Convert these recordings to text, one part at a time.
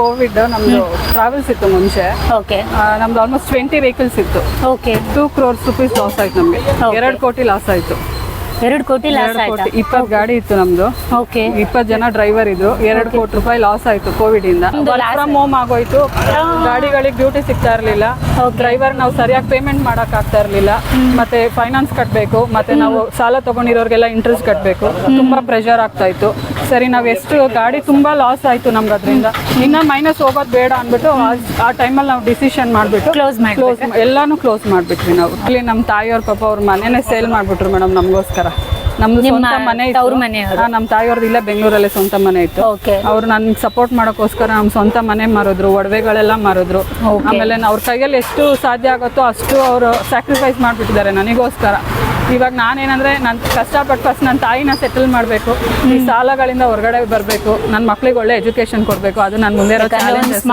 Covid ನಮ್ದು travels ಇತ್ತು ಮುಂಚೆ. ಓಕೆ ನಮ್ದು ಆಲ್ಮೋಸ್ಟ್ 20 ವೆಹಿಕಲ್ಸ್ ಇತ್ತು. ಓಕೆ 2 crores rupees ಲಾಸ್ ಆಯ್ತು ನಮ್ಗೆ. 2 ಕೋಟಿ ಲಾಸ್ ಆಯ್ತು. 2 ಕೋಟಿ ಲಾಸ್ ಆಯ್ತು. 20 ಗಾಡಿ ಇತ್ತು ನಮ್ದು. ಓಕೆ 20 ಜನ ಡ್ರೈವರ್ ಇದ್ರು. 2 ಕೋಟಿ ರೂಪಾಯಿ ಲಾಸ್ ಆಯ್ತು ಕೋವಿಡ್ ಇಂದ. ವರ್ಕ್ ಫ್ರಮ್ ಹೋಮ್ ಆಗೋಯ್ತು. ಗಾಡಿಗಳಿಗೆ ಡ್ಯೂಟಿ ಸಿಗ್ತಾ ಇರ್ಲಿಲ್ಲ. ಡ್ರೈವರ್ ನಾವು ಸರಿಯಾಗಿ ಪೇಮೆಂಟ್ ಮಾಡಕ್ ಆಗ್ತಾ ಇರ್ಲಿಲ್ಲ. ಮತ್ತೆ ಫೈನಾನ್ಸ್ ಕಟ್ಟಬೇಕು, ಮತ್ತೆ ನಾವು ಸಾಲ ತಗೊಂಡಿರೋರ್ಗೆಲ್ಲ ಇಂಟ್ರೆಸ್ಟ್ ಕಟ್ಟಬೇಕು. ತುಂಬಾ ಪ್ರೆಷರ್ ಆಗ್ತಾ ಇತ್ತು. ಸರಿ ನಾವ್ ಎಷ್ಟು ಗಾಡಿ ತುಂಬಾ ಲಾಸ್ ಆಯ್ತು ನಮ್ಗೆ. ಅದರಿಂದ ಇನ್ನ ಮೈನಸ್ ಹೋಗೋದು ಬೇಡ ಅಂದ್ಬಿಟ್ಟು ಆ ಟೈಮಲ್ಲಿ ನಾವು ಡಿಸಿಷನ್ ಮಾಡ್ಬಿಟ್ಟು ಎಲ್ಲಾನು ಕ್ಲೋಸ್ ಮಾಡ್ಬಿಟ್ವಿ ನಾವು. ಇಲ್ಲಿ ನಮ್ಮ ತಾಯಿಯವ್ರ ಪಾಪ ಅವ್ರ ಮನೆನೇ ಸೇಲ್ ಮಾಡ್ಬಿಟ್ರು ಮೇಡಮ್ ನಮಗೋಸ್ಕರ. ನಮ್ದು ಸ್ವಂತ ಮನೆ ಇತ್ತು. ನಮ್ಮ ತಾಯಿಯವ್ರದ್ದು ಇಲ್ಲ ಬೆಂಗಳೂರಲ್ಲೇ ಸ್ವಂತ ಮನೆ ಇತ್ತು. ಅವ್ರು ನನ್ಗೆ ಸಪೋರ್ಟ್ ಮಾಡೋಕ್ಕೋಸ್ಕರ ನಮ್ ಸ್ವಂತ ಮನೆ ಮಾರಿದ್ರು, ಒಡವೆಗಳೆಲ್ಲ ಮಾರಿದ್ರು. ಆಮೇಲೆ ಅವ್ರ ಕೈಯಲ್ಲಿ ಎಷ್ಟು ಸಾಧ್ಯ ಆಗುತ್ತೋ ಅಷ್ಟು ಅವರು ಸ್ಯಾಕ್ರಿಫೈಸ್ ಮಾಡ್ಬಿಟ್ಟಿದ್ದಾರೆ ನನಗೋಸ್ಕರ. ಇವಾಗ ನಾನೇನಂದ್ರೆ ನಾನು ಕಷ್ಟಪಟ್ಟು ಫಸ್ಟ್ ನನ್ನ ತಾಯಿನ ಸೆಟಲ್ ಮಾಡಬೇಕು, ಈ ಸಾಲಗಳಿಂದ ಹೊರಗಡೆ ಬರಬೇಕು, ನನ್ನ ಮಕ್ಳಿಗೆ ಒಳ್ಳೆ ಎಜುಕೇಶನ್ ಕೊಡಬೇಕು. ಅದು ನನ್ನ ಮುಂದೆ ಇರೋ ಚಾಲೆಂಜಸ್.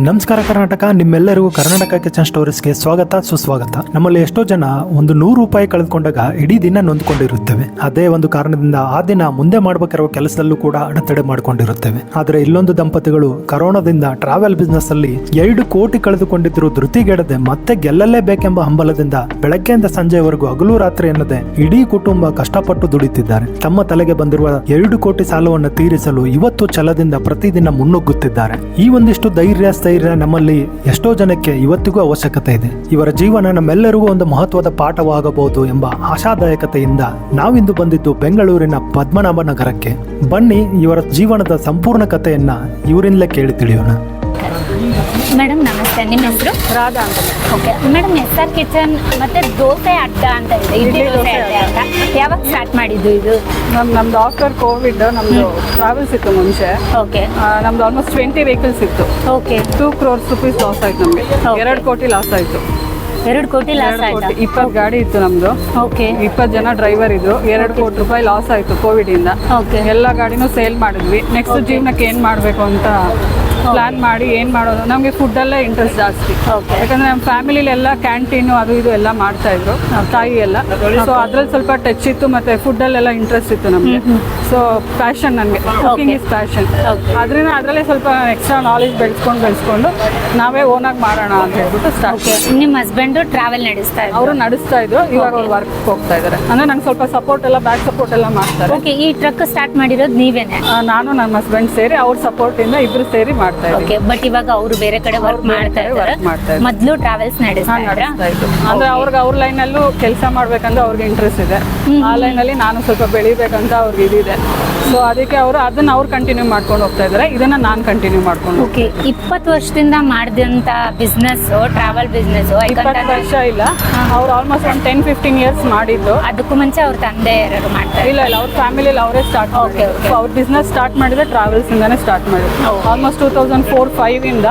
ನಮಸ್ಕಾರ ಕರ್ನಾಟಕ, ನಿಮ್ಮೆಲ್ಲರಿಗೂ ಕರ್ನಾಟಕ ಕಿಚನ್ ಸ್ಟೋರೀಸ್ಗೆ ಸ್ವಾಗತ ಸುಸ್ವಾಗತ. ನಮ್ಮಲ್ಲಿ ಎಷ್ಟೋ ಜನ ಒಂದು 100 ರೂಪಾಯಿ ಕಳೆದುಕೊಂಡಾಗ ಇಡೀ ದಿನ ನೊಂದ್ಕೊಂಡಿರುತ್ತೇವೆ. ಅದೇ ಒಂದು ಕಾರಣದಿಂದ ಆ ದಿನ ಮುಂದೆ ಮಾಡಬೇಕಿರುವ ಕೆಲಸದಲ್ಲೂ ಕೂಡ ಅಡೆತಡೆ ಮಾಡಿಕೊಂಡಿರುತ್ತೇವೆ. ಆದರೆ ಇಲ್ಲೊಂದು ದಂಪತಿಗಳು ಕರೋನಾದಿಂದ ಟ್ರಾವೆಲ್ ಬಿಸ್ನೆಸ್ ಅಲ್ಲಿ 2 ಕೋಟಿ ಕಳೆದುಕೊಂಡಿದ್ರು ಧೃತಿಗೆಡದೆ ಮತ್ತೆ ಗೆಲ್ಲಲೇಬೇಕೆಂಬ ಹಂಬಲದಿಂದ ಬೆಳಗ್ಗೆಯಿಂದ ಸಂಜೆವರೆಗೂ ಹಗಲು ರಾತ್ರಿ ಎನ್ನದೆ ಇಡೀ ಕುಟುಂಬ ಕಷ್ಟಪಟ್ಟು ದುಡಿತಿದ್ದಾರೆ. ತಮ್ಮ ತಲೆಗೆ ಬಂದಿರುವ 2 ಕೋಟಿ ಸಾಲವನ್ನು ತೀರಿಸಲು ಇವತ್ತು ಛಲದಿಂದ ಪ್ರತಿದಿನ ಮುನ್ನುಗ್ಗುತ್ತಿದ್ದಾರೆ. ಈ ಒಂದಿಷ್ಟು ಧೈರ್ಯ ನಮ್ಮಲ್ಲಿ ಎಷ್ಟೋ ಜನಕ್ಕೆ ಇವತ್ತಿಗೂ ಅವಶ್ಯಕತೆ ಇದೆ. ಇವರ ಜೀವನ ನಮ್ಮೆಲ್ಲರಿಗೂ ಒಂದು ಮಹತ್ವದ ಪಾಠವಾಗಬಹುದು ಎಂಬ ಆಶಾದಾಯಕತೆಯಿಂದ ನಾವಿಂದು ಬಂದಿದ್ದು ಬೆಂಗಳೂರಿನ ಪದ್ಮನಾಭ ನಗರಕ್ಕೆ. ಬನ್ನಿ ಇವರ ಜೀವನದ ಸಂಪೂರ್ಣ ಕಥೆಯನ್ನ ಇವರಿಂದಲೇ ಕೇಳಿ ತಿಳಿಯೋಣ. ಮೇಡಮ್ ನಮಸ್ತೆ, ನಿಮ್ಮ ಹೆಸರು? ರಾಧಾ ಅಂತ. ಓಕೆ ಮೇಡಮ್, SR ಕಿಚನ್ ಮತ್ತೆ ದೋಸೆ ಅಡ್ಡ ಅಂತ ಇದೆ, ಇಡ್ಲಿ ದೋಸೆ ಅಡ್ಡ ಅಂತ ಯಾವಾಗ ಸ್ಟಾರ್ಟ್ ಮಾಡಿದ್ದು ಇದು? ನಮ್ದು ಆಫ್ಟರ್ ಕೋವಿಡ್ ನಮ್ದು ಟ್ರಾವೆಲ್ಸ್ ಇತ್ತು ಮುಂಚೆ. ಓಕೆ ನಮ್ದು ಆಲ್ಮೋಸ್ಟ್ 20 ವೆಹಿಕಲ್ಸ್ ಇತ್ತು. ಓಕೆ 2 crores rupees ಲಾಸ್ ಆಯ್ತು ನಮ್ಗೆ. 2 ಕೋಟಿ ಲಾಸ್ ಆಯ್ತು. 2 ಕೋಟಿ ಲಾಸ್ ಆಯ್ತು. 20 ಗಾಡಿ ಇತ್ತು ನಮ್ದು. ಓಕೆ 20 ಜನ ಡ್ರೈವರ್ ಇದ್ರು. 2 ಕೋಟಿ ರೂಪಾಯಿ ಲಾಸ್ ಆಯ್ತು ಕೋವಿಡ್ ಇಂದ. ಎಲ್ಲ ಗಾಡಿನೂ ಸೇಲ್ ಮಾಡಿದ್ವಿ. ನೆಕ್ಸ್ಟ್ ಜೀವನಕ್ಕೆ ಏನ್ ಮಾಡ್ಬೇಕು ಅಂತ ಪ್ಲಾನ್ ಮಾಡಿ ಏನ್ ಮಾಡೋದು. ನಮ್ಗೆ ಫುಡ್ ಅಲ್ಲೇ ಇಂಟ್ರೆಸ್ಟ್ ಜಾಸ್ತಿ. ಯಾಕಂದ್ರೆ ನಮ್ಮ ಫ್ಯಾಮಿಲಿಲಿ ಎಲ್ಲ ಕ್ಯಾಂಟೀನ್ ಅದು ಇದು ಎಲ್ಲ ಮಾಡ್ತಾ ಇದ್ರು ತಾಯಿ ಎಲ್ಲ. ಸೊ ಅದ್ರಲ್ಲಿ ಸ್ವಲ್ಪ ಟಚ್ ಇತ್ತು, ಮತ್ತೆ ಫುಡ್ ಅಲ್ಲೆಲ್ಲ ಇಂಟ್ರೆಸ್ಟ್ ಇತ್ತು ನಮ್ಗೆ. ಸೊ ಪ್ಯಾಷನ್, ನನಗೆ ಕುಕಿಂಗ್ ಇಸ್ ಪ್ಯಾಷನ್. ಅದರಿಂದ ಅದರಲ್ಲೇ ಸ್ವಲ್ಪ ಎಕ್ಸ್ಟ್ರಾ ನಾಲೆಜ್ ಬೆಳೆಸ್ಕೊಂಡು ನಾವೇ ಓನಾಗಿ ಮಾಡೋಣ ಅಂತ ಹೇಳ್ಬಿಟ್ಟು ಸ್ಟಾರ್ಟ್. ನಿಮ್ಮ ಹಸ್ಬೆಂಡ್ ಟ್ರಾವೆಲ್ ನಡೆಸ್ತಾ ಇದ್ರು? ಅವರು ನಡೆಸ್ತಾ ಇದ್ರು. ಇವಾಗ ಅವ್ರು ವರ್ಕ್ ಹೋಗ್ತಾ ಇದಾರೆ. ಅಂದ್ರೆ ನಂಗೆ ಸ್ವಲ್ಪ ಸಪೋರ್ಟ್ ಎಲ್ಲ, ಬ್ಯಾಕ್ ಸಪೋರ್ಟ್ ಎಲ್ಲ ಮಾಡ್ತಾರೆ. ಓಕೆ, ಈ ಟ್ರಕ್ ಸ್ಟಾರ್ಟ್ ಮಾಡಿರೋದು ನೀವೇನೆ? ನಾನು ನಮ್ಮ ಹಸ್ಬೆಂಡ್ ಸೇರಿ, ಅವ್ರ ಸಪೋರ್ಟ್ ಇಂದ ಇಬ್ರು ಸೇರಿ ಮಾಡ್ತಾ ಇದ್ದೀವಿ. ಬಟ್ ಇವಾಗ ಅವರು ಬೇರೆ ಕಡೆ ವರ್ಕ್ ಮಾಡ್ತಾ ಇದ್ದಾರೆ. ಮೊದಲು ಟ್ರಾವೆಲ್ಸ್ ನಡೆಸ್ತಾ ಇದ್ರು. ಅಂದ್ರೆ ಅವ್ರ ಲೈನ್ ಅಲ್ಲೂ ಕೆಲಸ ಮಾಡ್ಬೇಕಂದ್ರೆ ಅವ್ರಿಗೆ ಇಂಟ್ರೆಸ್ಟ್ ಇದೆ. ಆ ಲೈನ್ ಅಲ್ಲಿ ನಾನು ಸ್ವಲ್ಪ ಬೆಳಿಬೇಕಂತ ಅವ್ರಿಗೆ ಇದಿದೆ. ಸೊ ಅದಕ್ಕೆ ಅದನ್ನ ಅವ್ರು ಕಂಟಿನ್ಯೂ ಮಾಡ್ಕೊಂಡು ಹೋಗ್ತಾ ಇದಾರೆ. ಇದನ್ನ ನಾನು ಕಂಟಿನ್ಯೂ ಮಾಡ್ಕೊಂಡು. ಓಕೆ, 20 ವರ್ಷದಿಂದ ಮಾಡಿದಂತ ಬಿಸ್ನೆಸ್, ಟ್ರಾವೆಲ್ ಬಿಸ್ನೆಸ್ 20 ವರ್ಷ ಇಲ್ಲ, ಅವ್ರು ಆಲ್ಮೋಸ್ಟ್ ಒಂದು 10-15 ಇಯರ್ಸ್ ಮಾಡಿದ್ದು. ಅದಕ್ಕೂ ಮುಂಚೆ ಅವ್ರ ತಂದೆ ಯಾರು ಮಾಡ್ತಾರೆ? ಇಲ್ಲ, ಅವ್ರ ಫ್ಯಾಮಿಲಿಯಲ್ಲಿ ಅವರೇ ಸ್ಟಾರ್ಟ್ ಮಾಡಿದ್ರು. ಅವ್ರ ಬಿಸ್ನೆಸ್ ಸ್ಟಾರ್ಟ್ ಮಾಡಿದ್ರೆ ಟ್ರಾವೆಲ್ಸ್ ಇಂದಾನೆ ಸ್ಟಾರ್ಟ್ ಮಾಡಿದ್ರು. ಆಲ್ಮೋಸ್ಟ್ 2004-05 ಇಂದ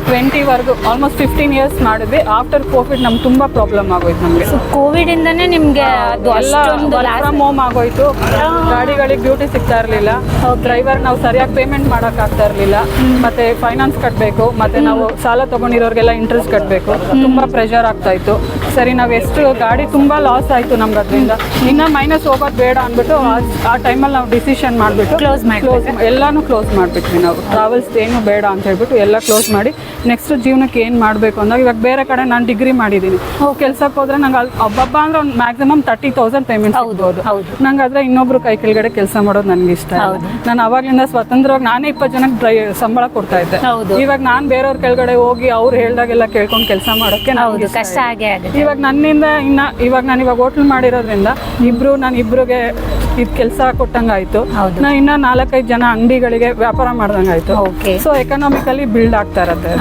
20 ವರೆಗೂ ಆಲ್ಮೋಸ್ಟ್ 15 ಇಯರ್ಸ್ ಮಾಡಿದ್ವಿ. ಆಫ್ಟರ್ ಕೋವಿಡ್ ನಮ್ಗೆ ತುಂಬಾ ಪ್ರಾಬ್ಲಮ್ ಆಗೋಯ್ತು. ನಮ್ಗೆ ಕೋವಿಡ್ ಇಂದಾನೆ ನಿಮ್ಗೆ ಫ್ರಮ್ ಹೋಮ್ ಆಗೋಯ್ತು. ಗಾಡಿಗಳಿಗೆ ಡ್ಯೂಟಿ ಸಿಗ್ತಾ ಇರ್ಲಿಲ್ಲ. ಡ್ರೈವರ್ ನಾವು ಸರಿಯಾಗಿ ಪೇಮೆಂಟ್ ಮಾಡಕ್ ಆಗ್ತಾ ಇರ್ಲಿಲ್ಲ. ಮತ್ತೆ ಫೈನಾನ್ಸ್ ಕಟ್ಟಬೇಕು, ಮತ್ತೆ ನಾವು ಸಾಲ ತಗೊಂಡಿರೋರ್ಗೆಲ್ಲ ಇಂಟ್ರೆಸ್ಟ್ ಕಟ್ಟಬೇಕು. ತುಂಬಾ ಪ್ರೆಷರ್ ಆಗ್ತಾ ಇತ್ತು. ಸರಿ ನಾವ್ ಎಷ್ಟು ಗಾಡಿ ತುಂಬಾ ಲಾಸ್ ಆಯ್ತು ನಮ್ಗೆ. ಅದರಿಂದ ಇನ್ನ ಮೈನಸ್ ಹೋಗೋದು ಬೇಡ ಅಂದ್ಬಿಟ್ಟು ಆ ಟೈಮಲ್ಲಿ ನಾವು ಡಿಸಿಷನ್ ಮಾಡ್ಬಿಟ್ಟು ಎಲ್ಲಾನು ಕ್ಲೋಸ್ ಮಾಡ್ಬಿಟ್ವಿ ನಾವು. ಟ್ರಾವೆಲ್ಸ್ ಏನು ಬೇಡ ಅಂತ ಹೇಳ್ಬಿಟ್ಟು ಎಲ್ಲ ಕ್ಲೋಸ್ ಮಾಡಿ ನೆಕ್ಸ್ಟ್ ಜೀವನಕ್ಕೆ ಏನ್ ಮಾಡ್ಬೇಕು ಅಂದಾಗ, ಇವಾಗ ಬೇರೆ ಕಡೆ ನಾನು ಡಿಗ್ರಿ ಮಾಡಿದೀನಿ. ಕೆಲ್ಸಕ್ಕೆ ಹೋದ್ರೆ ನಂಗೆ ಒಬ್ಬೊಬ್ಬ ಅಂದ್ರೆ ಒಂದು ಮ್ಯಾಕ್ಸಿಮಮ್ 30,000 ಪೇಮೆಂಟ್ ಆಗ್ಬೋದು. ನಂಗೆ ಆದ್ರೆ ಇನ್ನೊಬ್ರು ಕೈ ಕೆಳಗಡೆ ಕೆಲಸ ಮಾಡೋದು ನನ್ಗೆ ಇಷ್ಟ. ನಾನು ಅವಾಗ್ಲಿಂದ ಸ್ವತಂತ್ರವಾಗಿ ನಾನೇ 20 ಜನಕ್ಕೆ ಸಂಬಳ ಕೊಡ್ತಾ ಇದ್ದೆ. ಇವಾಗ ನಾನ್ ಬೇರೆಯವ್ರ ಕೆಳಗಡೆ ಹೋಗಿ ಅವ್ರು ಹೇಳ್ದಾಗೆಲ್ಲ ಕೇಳ್ಕೊಂಡು ಕೆಲಸ ಮಾಡೋಕೆ ಕಷ್ಟ ಆಗಿ ಇವಾಗ ನನ್ನಿಂದ ಇವಾಗ ಹೋಟ್ಲ್ ಮಾಡಿರೋದ್ರಿಂದ ನಾನು ಇಬ್ರಿಗೆ ಇದು ಕೆಲಸ ಕೊಟ್ಟಂಗಾಯ್ತು. ನಾ ಇನ್ನ 4-5 ಜನ ಅಂಗಡಿಗಳಿಗೆ ವ್ಯಾಪಾರ ಮಾಡ್ದಂಗಾಯ್ತು. ಸೊ ಎಕನಾಮಿಕಲಿ ಬಿಲ್ಡ್ ಆಗ್ತಾ ಇರತ್ತೆ.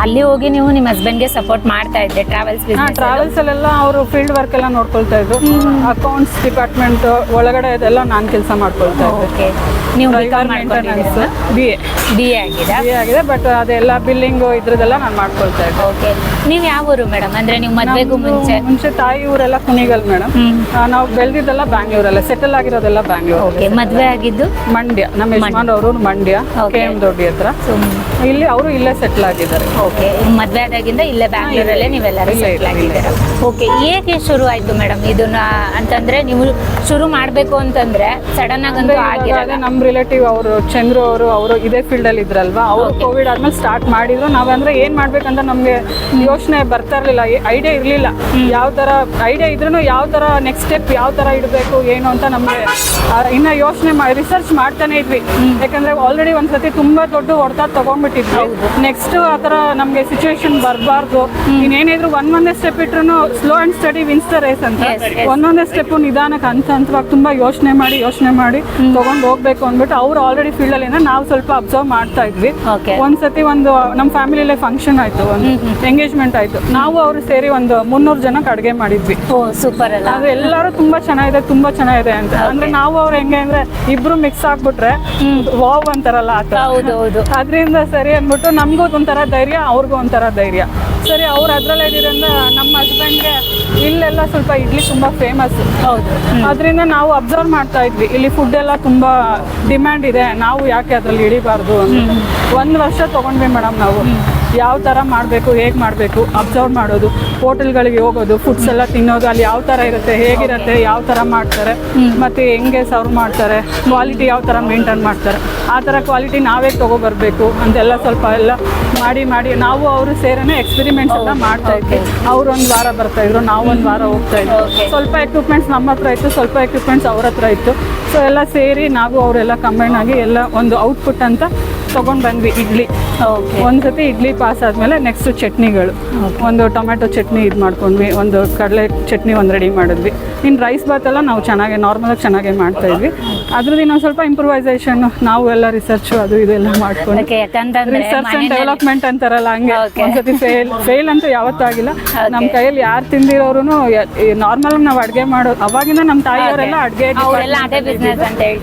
ಅಲ್ಲಿ ಹೋಗಿ ನೀವು ನಿಮ್ಮ ಹಸ್ಬೆಂಡ್ಗೆ ಸಪೋರ್ಟ್ ಮಾಡ್ತಾ ಇದ್ದೆ ಟ್ರಾವೆಲ್ಸ್ ಅಲ್ಲೆಲ್ಲ ಅವರು ಫೀಲ್ಡ್ ವರ್ಕ್ ಎಲ್ಲ ನೋಡ್ಕೊಳ್ತಾ ಇದ್ರು. ಅಕೌಂಟ್ಸ್ ಡಿಪಾರ್ಟ್ಮೆಂಟ್ ಒಳಗಡೆ ಇದೆಲ್ಲ ನಾನು ಕೆಲಸ ಮಾಡ್ಕೊಳ್ತಾ ಇದ್ದೆ. ನೀವು BA ಆಗಿದೆ, ಬಟ್ ಅದೆಲ್ಲ ಬಿಲ್ಲಿಂಗ್ ಇದ್ರದೆಲ್ಲ ನಾನು ಮಾಡ್ಕೊಳ್ತಾ ಇದ್ದೆ. ಓಕೆ, ನೀವು ಯಾವ ಊರು ಮೇಡಮ್? ಅಂದ್ರೆ ನೀವು ಮದ್ವೆಗೂ ಮುಂಚೆ ತಾಯಿ ಊರೆಲ್ಲ ಕುಣಿಗಲ್ ಮೇಡಮ್. ನಾವು ಬೆಳೆದಿದ್ದೆಲ್ಲ ಬ್ಯಾಂಗ್ಳೂರಲ್ಲ, ಸೆಟಲ್ ಆಗಿರೋದೆಲ್ಲ ಬ್ಯಾಂಗ್ಳೂರ್. ಓಕೆ, ಮದ್ವೆ ಆಗಿದ್ದು ಮಂಡ್ಯ. ನಮ್ಮ ಯಜಮಾನ್ ಅವರು ಮಂಡ್ಯ, Okay. KM ದೊಡ್ಡಿ ಹತ್ರ. ಇಲ್ಲಿ ಅವರು ಇಲ್ಲೇ ಸೆಟ್ಲ್ ಆಗಿದ್ದಾರೆ. ಓಕೆ, ಮದ್ವೆ ಆದಾಗಿಂದ ಇಲ್ಲೇ ಬ್ಯಾಂಗ್ಳೂರಲ್ಲೇ ನೀವೆಲ್ಲರೂ ಇಲ್ಲೇ ಸೆಟ್ಲ್ ಆಗಿದ್ದೀರಾ. ಓಕೆ, ಹೇಗೆ ಶುರು ಆಯ್ತು ಮೇಡಮ್ ಇದನ್ನ ಅಂತಂದ್ರೆ ನೀವು ಶುರು ಮಾಡ್ಬೇಕು ಅಂತಂದ್ರೆ ಸಡನ್ ಆಗಂತೂ ಆಗಿರಲ್ಲ. ನಮ್ಮ ರಿಲೇಟಿವ್ ಅವರು ಚಂದ್ರು ಅವರು ಇದೇ ಫೀಲ್ಡ್ ಅಲ್ಲಿ ಇದ್ರಲ್ವಾ, ಅವರು ಕೋವಿಡ್ ಆದ್ಮೇಲೆ ಸ್ಟಾರ್ಟ್ ಮಾಡಿದ್ರು. ನಾವಂದ್ರೆ ಏನ್ ಮಾಡ್ಬೇಕಂತ ನಮ್ಗೆ ಯೋಚನೆ ಬರ್ತಾ ಇರ್ಲಿಲ್ಲ, ಐಡಿಯಾ ಇರ್ಲಿಲ್ಲ. ಯಾವ ತರ ಐಡಿಯಾ ಇದ್ರೂ ಯಾವ ತರ ನೆಕ್ಸ್ಟ್ ಸ್ಟೆಪ್ ಯಾವ ತರ ಇಡಬೇಕು ಏನು ಅಂತ ನಮ್ಗೆ ಇನ್ನ ಯೋಚನೆ ರಿಸರ್ಚ್ ಮಾಡ್ತಾನೆ ಇದ್ವಿ. ಯಾಕಂದ್ರೆ ಆಲ್ರೆಡಿ ಒಂದ್ಸತಿ ತುಂಬಾ ದೊಡ್ಡ ಹೊಡೆತ ತಗೊಂಡ್ಬಿಟ್ಟಿದ್ವಿ. ನೆಕ್ಸ್ಟ್ ಆ ತರ ನಮ್ಗೆ ಸಿಚುವೇಶನ್ ಬರಬಾರ್ದು. ಇನ್ನೇನಿದ್ರು ಒಂದೊಂದೇ ಸ್ಟೆಪ್ ಇಟ್ರು slow and steady wins the race ಅಂತ. ಒಂದೊಂದೇ ಸ್ಟೆಪ್ ನಿಧಾನಕ್ಕೆ ಹಂತವಾಗಿ ತುಂಬಾ ಯೋಚನೆ ಮಾಡಿ ತಗೊಂಡ್ ಹೋಗ್ಬೇಕು ಅಂದ್ಬಿಟ್ಟು ಅವ್ರು ಆಲ್ರೆಡಿ ಫೀಲ್ಡ್ ಅಲ್ಲಿ ನಾವು ಸ್ವಲ್ಪ ಅಬ್ಸರ್ವ್ ಮಾಡ್ತಾ ಇದ್ವಿ. ಒಂದ್ಸತಿ ಒಂದು ನಮ್ಮ ಫ್ಯಾಮಿಲಿಯಲ್ಲೇ ಫಂಕ್ಷನ್ ಆಯ್ತು, ಒಂದು ಎಂಗೇಜ್ಮೆಂಟ್ ಆಯ್ತು. ನಾವು ಅವರು ಸೇರಿ ಒಂದು 300 ಜನಕ್ಕೆ ಅಡುಗೆ ಮಾಡಿದ್ವಿ. ಸೂಪರ್ ಅಲ್ಲ, ಅದು ಎಲ್ಲರೂ ತುಂಬಾ ಚೆನ್ನಾಗಿದೆ ಅಂತ. ಅಂದ್ರೆ ನಾವು ಅವ್ರು ಹೆಂಗೆ ಅಂದ್ರೆ ಇಬ್ರು ಮಿಕ್ಸ್ ಆಗ್ಬಿಟ್ರೆ ವಾವ್ ಅಂತಾರಲ್ಲ ಆ ಥರ. ಹೌದು. ಅದರಿಂದ ಸರಿ ಅಂದ್ಬಿಟ್ಟು ನಮಗೂ ಒಂಥರ ಧೈರ್ಯ, ಅವ್ರಿಗೂ ಒಂಥರ ಧೈರ್ಯ. ಸರಿ, ಅವ್ರು ಅದ್ರಲ್ಲೇ ಇದ್ರಿಂದ ನಮ್ಮ ಹಸ್ಬೆಂಡ್ಗೆ ಇಲ್ಲೆಲ್ಲ ಸ್ವಲ್ಪ ಇಡ್ಲಿ ತುಂಬಾ ಫೇಮಸ್. ಹೌದು. ಅದರಿಂದ ನಾವು ಅಬ್ಸರ್ವ್ ಮಾಡ್ತಾ ಇದ್ವಿ, ಇಲ್ಲಿ ಫುಡ್ ಎಲ್ಲ ತುಂಬಾ ಡಿಮ್ಯಾಂಡ್ ಇದೆ, ನಾವು ಯಾಕೆ ಅದ್ರಲ್ಲಿ ಇಳಿಬಾರ್ದು ಅಂತ 1 ವರ್ಷ ತಗೊಂಡ್ವಿ ಮೇಡಮ್. ನಾವು ಯಾವ ಥರ ಮಾಡಬೇಕು, ಹೇಗೆ ಮಾಡಬೇಕು ಅಬ್ಸರ್ವ್ ಮಾಡೋದು, ಹೋಟೆಲ್ಗಳಿಗೆ ಹೋಗೋದು, ಫುಡ್ಸ್ ಎಲ್ಲ ತಿನ್ನೋದು, ಅಲ್ಲಿ ಯಾವ ಥರ ಇರುತ್ತೆ, ಹೇಗಿರುತ್ತೆ, ಯಾವ ಥರ ಮಾಡ್ತಾರೆ, ಮತ್ತು ಹೆಂಗೆ ಸರ್ವ್ ಮಾಡ್ತಾರೆ, ಕ್ವಾಲಿಟಿ ಯಾವ ಥರ ಮೇಂಟೈನ್ ಮಾಡ್ತಾರೆ, ಆ ಥರ ಕ್ವಾಲಿಟಿ ನಾವೇ ತೊಗೊಬರ್ಬೇಕು ಅಂತೆಲ್ಲ ಸ್ವಲ್ಪ ಎಲ್ಲ ಮಾಡಿ ನಾವು ಅವರು ಸೇರೇ ಎಕ್ಸ್ಪೆರಿಮೆಂಟ್ಸ್ ಎಲ್ಲ ಮಾಡ್ತಾ ಇದ್ವಿ. ಅವ್ರು 1 ವಾರ ಬರ್ತಾಯಿದ್ರು, ನಾವು 1 ವಾರ ಹೋಗ್ತಾ ಇದ್ವಿ. ಸ್ವಲ್ಪ ಎಕ್ವಿಪ್ಮೆಂಟ್ಸ್ ನಮ್ಮ ಹತ್ರ ಇತ್ತು, ಸ್ವಲ್ಪ ಎಕ್ವಿಪ್ಮೆಂಟ್ಸ್ ಅವ್ರ ಹತ್ರ ಇತ್ತು. ಸೊ ಎಲ್ಲ ಸೇರಿ ನಾವು ಅವರೆಲ್ಲ ಕಂಬೈನ್ ಆಗಿ ಎಲ್ಲ ಒಂದು ಔಟ್ಪುಟ್ ಅಂತ ತೊಗೊಂಡು ಬಂದ್ವಿ. ಇಡ್ಲಿ ಒಂದ್ಸತಿ ಇಡ್ಲಿ ಪಾಸ್ ಆದಮೇಲೆ ನೆಕ್ಸ್ಟ್ ಚಟ್ನಿಗಳು, ಒಂದು ಟೊಮೆಟೊ ಚಟ್ನಿ ಇದು ಮಾಡ್ಕೊಂಡ್ವಿ, ಒಂದು ಕಡಲೆ ಚಟ್ನಿ ಒಂದು ರೆಡಿ ಮಾಡಿದ್ವಿ. ಇನ್ನು ರೈಸ್ ಬಾತ್ ಎಲ್ಲ ನಾವು ನಾರ್ಮಲಾಗಿ ಚೆನ್ನಾಗೇ ಮಾಡ್ತಾ ಇದ್ವಿ. ಅದ್ರದ್ದು ಇನ್ನೊಂದು ಸ್ವಲ್ಪ ಇಂಪ್ರೂವೈಸೇಷನ್ ನಾವು ಎಲ್ಲ ರಿಸರ್ಚ್ ಅದು ಇದೆಲ್ಲ ಮಾಡ್ಕೊಂಡು, ರಿಸರ್ಚ್ ಅಂಡ್ ಡೆವಲಪ್ಮೆಂಟ್ ಅಂತಾರಲ್ಲ ಹಂಗೆ. ಒಂದ್ಸತಿ ಫೇಲ್ ಅಂತೂ ಯಾವತ್ತೂ ಆಗಿಲ್ಲ. ನಮ್ಮ ಕೈಯಲ್ಲಿ ಯಾರು ತಿಂದಿರೋರು ನಾರ್ಮಲ್ ನಾವು ಅಡುಗೆ ಮಾಡೋದು ಅವಾಗಿಂದ ನಮ್ಮ ತಾಯಿಯವರೆಲ್ಲ ಅಡುಗೆ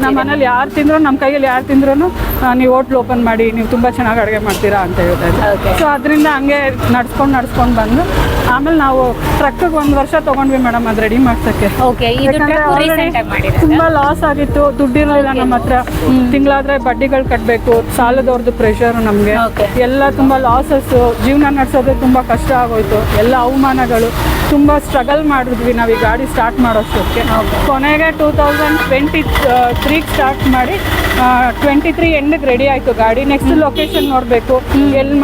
ನಮ್ಮ ಮನೇಲಿ ಯಾರು ತಿಂದ್ರು, ನಮ್ಮ ಕೈಯಲ್ಲಿ ಯಾರು ತಿಂದ್ರು ನೀವು ಹೋಟ್ಲ್ ಓಪನ್ ಮಾಡಿ, ನೀವು ತುಂಬಾ ಚೆನ್ನಾಗಿ ಅಡುಗೆ ಮಾಡ್ತೀರಾ ಅಂತ ಹೇಳ್ತಾರೆ. ಸೊ ಅದರಿಂದ ಹಂಗೆ ನಡ್ಸ್ಕೊಂಡು ಬಂದು ಆಮೇಲೆ ನಾವು ಟ್ರಕ್ಕಿಗೆ 1 ವರ್ಷ ತಗೊಂಡ್ವಿ ಮೇಡಮ್ ಅದು ರೆಡಿ ಮಾಡ್ಸಕ್ಕೆ. ತುಂಬಾ ಲಾಸ್ ಆಗಿತ್ತು, ದುಡ್ಡಿರಲಿಲ್ಲ ನಮ್ಮ ಹತ್ರ. ತಿಂಗಳಾದ್ರೆ ಬಡ್ಡಿಗಳು ಕಟ್ಟಬೇಕು, ಸಾಲದವ್ರದ್ದು ಪ್ರೆಷರ್ ನಮಗೆ ಎಲ್ಲ ತುಂಬಾ ಲಾಸಸ್. ಜೀವನ ನಡೆಸೋದೇ ತುಂಬಾ ಕಷ್ಟ ಆಗೋಯ್ತು, ಎಲ್ಲ ಅವಮಾನಗಳು, ತುಂಬಾ ಸ್ಟ್ರಗಲ್ ಮಾಡಿದ್ವಿ ನಾವು ಈ ಗಾಡಿ ಸ್ಟಾರ್ಟ್ ಮಾಡೋಷ್ಟಕ್ಕೆ. ಕೊನೆಗೆ 2023 ಸ್ಟಾರ್ಟ್ ಮಾಡಿ 23 ಎಂಡಿಗೆ ರೆಡಿ ಆಯಿತು ಗಾಡಿ. ನೆಕ್ಸ್ಟ್ ಲೊಕೇಶನ್ ನೋಡಬೇಕು,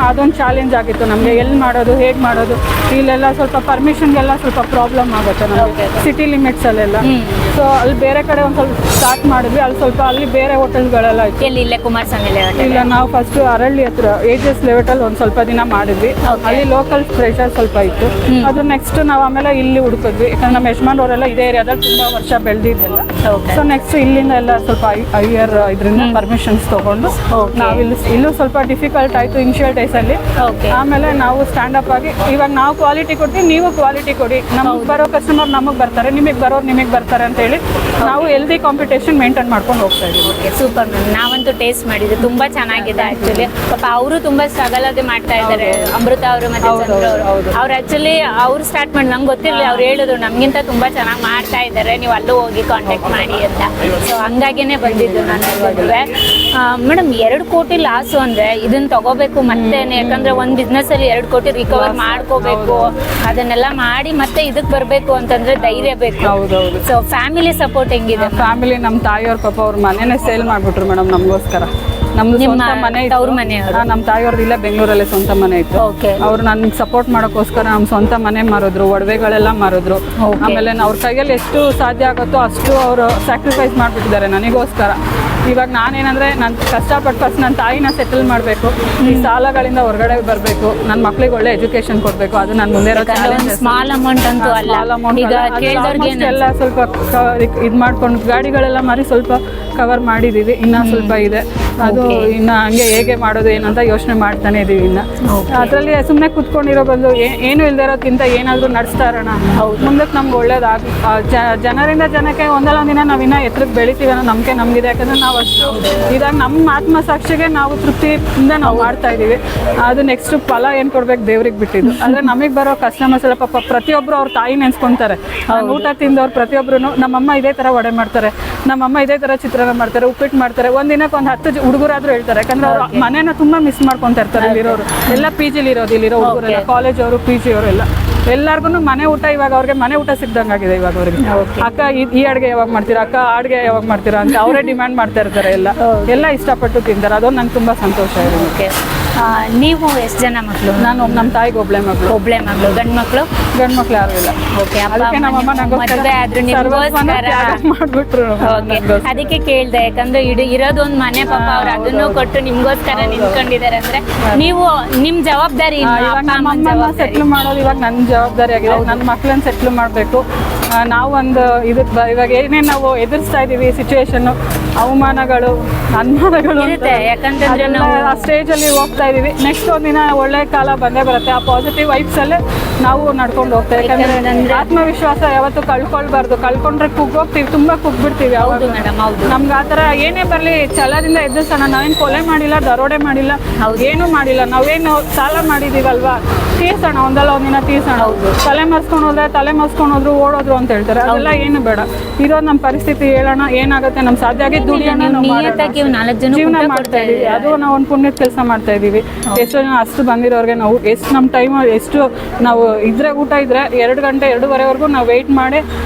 ಅದೊಂದು ಚಾಲೆಂಜ್ ಆಗಿತ್ತು ನಮಗೆ, ಎಲ್ಲಿ ಮಾಡೋದು, ಹೇಗೆ ಮಾಡೋದು. ಇಲ್ಲೆಲ್ಲ ಸ್ವಲ್ಪ ಪರ್ಮಿಷನ್ಗೆಲ್ಲ ಸ್ವಲ್ಪ ಪ್ರಾಬ್ಲಮ್ ಆಗುತ್ತೆ ನಮಗೆ ಸಿಟಿ ಲಿಮಿಟ್ಸಲ್ಲೆಲ್ಲ. ಸೊ ಅಲ್ಲಿ ಬೇರೆ ಕಡೆ ಒಂದು ಸ್ವಲ್ಪ ಸ್ಟಾರ್ಟ್ ಮಾಡಿದ್ವಿ. ಅಲ್ಲಿ ಬೇರೆ ಹೋಟೆಲ್ಗಳೆಲ್ಲ ಇತ್ತು. ಇಲ್ಲ, ನಾವು ಫಸ್ಟ್ ಅರಳ್ಳಿ ಹತ್ರ AGS ಲೆವೆಟಲ್ಲಿ ಒಂದು ಸ್ವಲ್ಪ ದಿನ ಮಾಡಿದ್ವಿ. ಅಲ್ಲಿ ಲೋಕಲ್ ಪ್ರೆಷರ್ ಸ್ವಲ್ಪ ಇತ್ತು. ಅದು ನೆಕ್ಸ್ಟ್ ನಾವು ಆಮೇಲೆ ಇಲ್ಲಿ ಹುಡುಕಿದ್ವಿ, ಯಾಕಂದ್ರೆ ನಮ್ಮ ಯಜಮಾನ್ರವರೆಲ್ಲ ಇದೇ ಏರಿಯಾದಲ್ಲಿ ತುಂಬಾ ವರ್ಷ ಬೆಳೆದಿದ್ದೆಲ್ಲ. ಸೊ ನೆಕ್ಸ್ಟ್ ಇಲ್ಲಿಂದ ಎಲ್ಲ ಸ್ವಲ್ಪ ಹೈಯರ್ ಇದರಿಂದ ಪರ್ಮಿಷನ್ಸ್ ತಗೊಂಡು ನಾವು ಇಲ್ಲೂ ಸ್ವಲ್ಪ ಡಿಫಿಕಲ್ಟ್ ಆಯಿತು ಇನಿಷಿಯಲ್ ಡೇಸಲ್ಲಿ. ಆಮೇಲೆ ನಾವು ಸ್ಟ್ಯಾಂಡ್ ಅಪ್ ಆಗಿ ಇವಾಗ ನಾವು ಕ್ವಾಲಿಟಿ ಕೊಡ್ತೀವಿ, ನೀವು ಕ್ವಾಲಿಟಿ ಕೊಡಿ, ನಮಗೆ ಬರೋ ಕಸ್ಟಮರ್ ನಮಗೆ ಬರ್ತಾರೆ, ನಿಮಗೆ ಬರೋರು ನಿಮಗೆ ಬರ್ತಾರೆ ಅಂತ ಹೇಳಿ ನಾವು ಹೆಲ್ದಿ ಕಾಂಪಿಟೇಷನ್ ಮೇಂಟೈನ್ ಮಾಡ್ಕೊಂಡು ಹೋಗ್ತಾ ಇದ್ದೀವಿ. ಸೂಪರ್ ಮ್ಯಾಮ್, ನಾವಂತೂ ಟೇಸ್ಟ್ ಮಾಡಿದ್ವಿ, ತುಂಬಾ ಚೆನ್ನಾಗಿದೆ. ಆಕ್ಚುಲಿ ಪಾಪ ಅವರು ತುಂಬಾ ಸ್ಟ್ರಗಲ್ ಅದೇ ಮಾಡ್ತಾ ಇದ್ದಾರೆ, ಅಮೃತ ಅವರು ಮತ್ತೆ ಚಂದ್ರ ಅವರು. ಅವ್ರು ಆಕ್ಚುಲಿ ಅವ್ರು ಸ್ಟಾರ್ಟ್ ಮಾಡಿ ನಂಗೆ ಗೊತ್ತಿರಲಿಲ್ಲ, ಅವ್ರು ಹೇಳಿದ್ರು ನಮ್ಗಿಂತ ತುಂಬಾ ಚೆನ್ನಾಗಿ ಮಾಡ್ತಾ ಇದ್ದಾರೆ, ನೀವು ಅಲ್ಲೂ ಹೋಗಿ ಕಾಂಟ್ಯಾಕ್ಟ್ ಮಾಡಿ ಅಂತ. ಸೊ ಹಂಗಾಗಿನೇ ಬಂದಿದ್ದು ನಾನು ಮದುವೆ. ಮೇಡಮ್ 2 ಕೋಟಿ ಲಾಸು ಅಂದ್ರೆ ಇದನ್ನ ತಗೋಬೇಕು ಮತ್ತೆ, ಯಾಕಂದ್ರೆ ಒಂದು ಬಿಸ್ನೆಸ್ ಅಲ್ಲಿ 2 ಕೋಟಿ ರಿಕವರ್ ಮಾಡ್ಕೋಬೇಕು, ಅದನ್ನೆಲ್ಲ ಮಾಡಿ ಮತ್ತೆ ಇದಕ್ಕೆ ಬರಬೇಕು ಅಂತಂದ್ರೆ ಧೈರ್ಯ ಬೇಕು. ಹೌದೌದು. ಸೊ ಫ್ಯಾಮಿಲಿ ಸಪೋರ್ಟ್ ಹೆಂಗಿದೆ? ಫ್ಯಾಮಿಲಿ ನಮ್ಮ ತಾಯಿಯವ್ರ ಪಾಪ ಅವ್ರ ಮನೆನೇ ಸೇಲ್ ಮಾಡ್ಬಿಟ್ರು ಮೇಡಮ್ ನಮಗೋಸ್ಕರ. ನಮ್ದು ಸ್ವಂತ ಮನೆ ಇತ್ತು, ನಮ್ಮ ತಾಯಿಯವ್ರದ್ದು ಇಲ್ಲೇ ಬೆಂಗಳೂರಲ್ಲೇ ಸ್ವಂತ ಮನೆ ಇತ್ತು. ಅವ್ರು ನನ್ಗೆ ಸಪೋರ್ಟ್ ಮಾಡೋಕ್ಕೋಸ್ಕರ ನಮ್ಮ ಸ್ವಂತ ಮನೆ ಮಾರಿದ್ರು, ಒಡವೆಗಳೆಲ್ಲ ಮಾರಿದ್ರು. ಆಮೇಲೆ ಅವ್ರ ಕೈಯಲ್ಲಿ ಎಷ್ಟು ಸಾಧ್ಯ ಆಗುತ್ತೋ ಅಷ್ಟು ಅವರು ಸ್ಯಾಕ್ರಿಫೈಸ್ ಮಾಡಿಬಿಟ್ಟಿದ್ದಾರೆ ನನಗೋಸ್ಕರ. ಇವಾಗ ನಾನೇನಂದ್ರೆ ನಾನು ಕಷ್ಟಪಟ್ಟು ಫಸ್ಟ್ ನನ್ನ ತಾಯಿನ ಸೆಟಲ್ ಮಾಡಬೇಕು, ಈ ಸಾಲಗಳಿಂದ ಹೊರಗಡೆ ಬರಬೇಕು, ನನ್ನ ಮಕ್ಳಿಗೆ ಒಳ್ಳೆ ಎಜುಕೇಶನ್ ಕೊಡಬೇಕು. ಅದು ನನ್ನ ಮುಂದೆ ಸ್ಮಾಲ್ ಅಮೌಂಟ್ ಅಂತೂ ಅಲ್ಲ. ಎಲ್ಲ ಸ್ವಲ್ಪ ಇದು ಮಾಡ್ಕೊಂಡು ಗಾಡಿಗಳೆಲ್ಲ ಮಾರಿ ಸ್ವಲ್ಪ ಕವರ್ ಮಾಡಿದೀವಿ, ಇನ್ನ ಸ್ವಲ್ಪ ಇದೆ. ಅದು ಇನ್ನ ಹಂಗೆ ಹೇಗೆ ಮಾಡೋದು ಏನಂತ ಯೋಚನೆ ಮಾಡ್ತಾನೆ ಇದೀವಿ. ಇನ್ನ ಅದರಲ್ಲಿ ಸುಮ್ಮನೆ ಕುತ್ಕೊಂಡಿರೋ ಬದಲು ಏನು ಇಲ್ದೇ ಇರೋದ್ಕಿಂತ ಏನಾದರೂ ನಡೆಸ್ತಾ ಇರೋಣ, ಮುಂದಕ್ಕೆ ನಮ್ಗೆ ಒಳ್ಳೇದಾಗ ಜನರಿಂದ ಜನಕ್ಕೆ ಒಂದಲ್ಲ ದಿನ ನಾವಿನ್ನ ಎತ್ತರಕ್ಕೆ ಬೆಳಿತೀವಿ ಅನ್ನೋ ನಂಬಿಕೆ ನಮಗಿದೆ. ಯಾಕಂದ್ರೆ ನಾವು ಅಷ್ಟು ಇದಾಗ ನಮ್ಮ ಆತ್ಮಸಾಕ್ಷಿಗೆ ನಾವು ತೃಪ್ತಿಯಿಂದ ನಾವು ಮಾಡ್ತಾ ಇದೀವಿ. ಅದು ನೆಕ್ಸ್ಟ್ ಫಲ ಏನು ಕೊಡ್ಬೇಕು ದೇವ್ರಿಗೆ ಬಿಟ್ಟಿದ್ದು. ಆದರೆ ನಮಗೆ ಬರೋ ಕಸ್ಟಮರ್ಸ್ ಎಲ್ಲ ಪಾಪ ಪ್ರತಿಯೊಬ್ಬರು ಅವ್ರ ತಾಯಿ ನೆನ್ಸ್ಕೊಂತಾರೆ. ಊಟ ತಿಂದವ್ರು ಪ್ರತಿಯೊಬ್ಬರು ನಮ್ಮಮ್ಮ ಇದೇ ಥರ ವಡೆ ಮಾಡ್ತಾರೆ, ನಮ್ಮಮ್ಮ ಇದೇ ತರ ಚಿತ್ರಾನ್ನ ಮಾಡ್ತಾರೆ, ಉಪ್ಪಿಟ್ಟು ಮಾಡ್ತಾರೆ. ಒಂದಿನಕ್ಕೆ ಒಂದು 10 ಹುಡುಗರಾದ್ರೂ ಹೇಳ್ತಾರೆ, ಯಾಕಂದ್ರೆ ಅವ್ರ ಮನೇನ ತುಂಬಾ ಮಿಸ್ ಮಾಡ್ಕೊಂತ ಇರ್ತಾರೆ. ಇಲ್ಲಿರೋರು ಎಲ್ಲ PG ಇರೋದು, ಇಲ್ಲಿರೋ ಹುಡುಗರೆಲ್ಲ ಕಾಲೇಜ್ ಅವರು PG ಅವರೆಲ್ಲ ಎಲ್ಲಾರ್ಗು ಮನೆ ಊಟ. ಇವಾಗ ಅವ್ರಿಗೆ ಮನೆ ಊಟ ಸಿಗ್ದಂಗಾಗಿದೆ ಇವಾಗ ಅವ್ರಿಗೆ. ಅಕ್ಕ ಈ ಅಡ್ಗೆ ಯಾವಾಗ ಮಾಡ್ತೀರಾ, ಅಕ್ಕ ಅಡ್ಗೆ ಯಾವಾಗ ಮಾಡ್ತೀರಾ ಅಂತ ಅವರೇ ಡಿಮ್ಯಾಂಡ್ ಮಾಡ್ತಾ ಇರ್ತಾರೆ. ಎಲ್ಲ ಇಷ್ಟಪಟ್ಟು ತಿಂತಾರೆ. ಅದೊಂದು ನಂಗೆ ತುಂಬಾ ಸಂತೋಷ ಇದೆ. ಓಕೆ, ನೀವು ಎಷ್ಟು ಜನ ಮಕ್ಕಳು? ನಾನು ನಮ್ಮ ತಾಯಿಗೆ ಒಬ್ಳೆ ಮಗಳು. ಗಂಡು ಮಕ್ಕಳು? ಗಂಡು ಮಕ್ಳು ಯಾರು ಇಲ್ಲ. ಓಕೆ, ಅದಕ್ಕೆ ನಮ್ಮಮ್ಮ ಮದುವೆ ಆದ್ರೂ ಮಾಡ್ಬಿಟ್ರು. ಅದಕ್ಕೆ ಕೇಳ್ದೆ, ಯಾಕಂದ್ರೆ ಇರೋದು ಒಂದ್ ಮನೆ, ಪಾಪ ಅವ್ರು ಅದನ್ನು ಕೊಟ್ಟು ನಿಮ್ಗೋಸ್ಕರ ನಿಂತ್ಕೊಂಡಿದ್ದಾರೆ ಅಂದ್ರೆ ನೀವು ನಿಮ್ ಜವಾಬ್ದಾರಿ ನಮ್ಮಮ್ಮ ಸೆಟ್ಲ್ ಮಾಡೋದು ಇವಾಗ ನನ್ನ ಜವಾಬ್ದಾರಿ ಆಗಿದೆ. ನನ್ನ ಮಕ್ಳನ್ನ ಸೆಟ್ಲ್ ಮಾಡ್ಬೇಕು. ನಾವೊಂದು ಇದಕ್ಕೆ ಇವಾಗ ಏನೇನು ನಾವು ಎದುರಿಸ್ತಾ ಇದೀವಿ ಸಿಚುವೇಶನ್, ಅವಮಾನಗಳು ಅನುಮಾನಗಳು, ಯಾಕಂದ್ರೆ ಆ ಸ್ಟೇಜ್ ಅಲ್ಲಿ ಹೋಗ್ತಾ ಇದೀವಿ. ನೆಕ್ಸ್ಟ್ ಒಂದಿನ ಒಳ್ಳೆ ಕಾಲ ಬಂದೇ ಬರುತ್ತೆ. ಆ ಪಾಸಿಟಿವ್ ವೈಬ್ಸ್ ಅಲ್ಲೇ ನಾವು ನಡ್ಕೊಂಡು ಹೋಗ್ತೇವೆ. ಯಾಕಂದ್ರೆ ಆತ್ಮವಿಶ್ವಾಸ ಯಾವತ್ತು ಕಳ್ಕೊಳ್ಬಾರ್ದು. ಕಳ್ಕೊಂಡ್ರೆ ಕುಗ್ಗೋಗ್ತೀವಿ, ತುಂಬಾ ಕುಗ್ಬಿಡ್ತೀವಿ. ಅವಾಗ ನಮ್ಗೆ ಆತರ ಏನೇ ಬರ್ಲಿ ಛಲದಿಂದ ಎದುರಿಸೋಣ. ನಾವೇನು ಕೊಲೆ ಮಾಡಿಲ್ಲ, ದರೋಡೆ ಮಾಡಿಲ್ಲ, ಏನು ಮಾಡಿಲ್ಲ. ನಾವೇನು ಸಾಲ ಮಾಡಿದೀವಲ್ವಾ, ತೀರ್ಸೋಣ, ಒಂದಲ್ಲ ಒಂದಿನ ತೀರ್ಸೋಣ. ತಲೆ ಮರ್ಸ್ಕೊಂಡು ಹೋದ್ರು ಓಡೋದ್ರು ಅಂತ ಹೇಳ್ತಾರೆ. ಅದೆಲ್ಲ ಏನು ಬೇಡ. ಇರೋದು ನಮ್ಮ ಪರಿಸ್ಥಿತಿ ಹೇಳೋಣ, ಏನಾಗುತ್ತೆ ನಮ್ಮ ಸಾಧ್ಯ ಆಗಿ ದುಡಿಯೋಣ, ಜೀವನ ಮಾಡ್ತಾ ಇದೀವಿ. ಅದು ನಾವು ಒಂದು ಪುಣ್ಯದ ಕೆಲಸ ಮಾಡ್ತಾ ಇದೀವಿ. ಎಷ್ಟೋ ಜನ ಅಷ್ಟು ಬಂದಿರೋರಿಗೆ ನಾವು ಎಷ್ಟು ನಮ್ಮ ಟೈಮ್ ಎಷ್ಟು ನಾವು ಇದ್ರೆ ಊಟ ಇದ್ರೆ 2 ಗಂಟೆ 2:30ವರೆಗೂ ನಾವು ವೆಯ್ಟ್ ಮಾಡಿ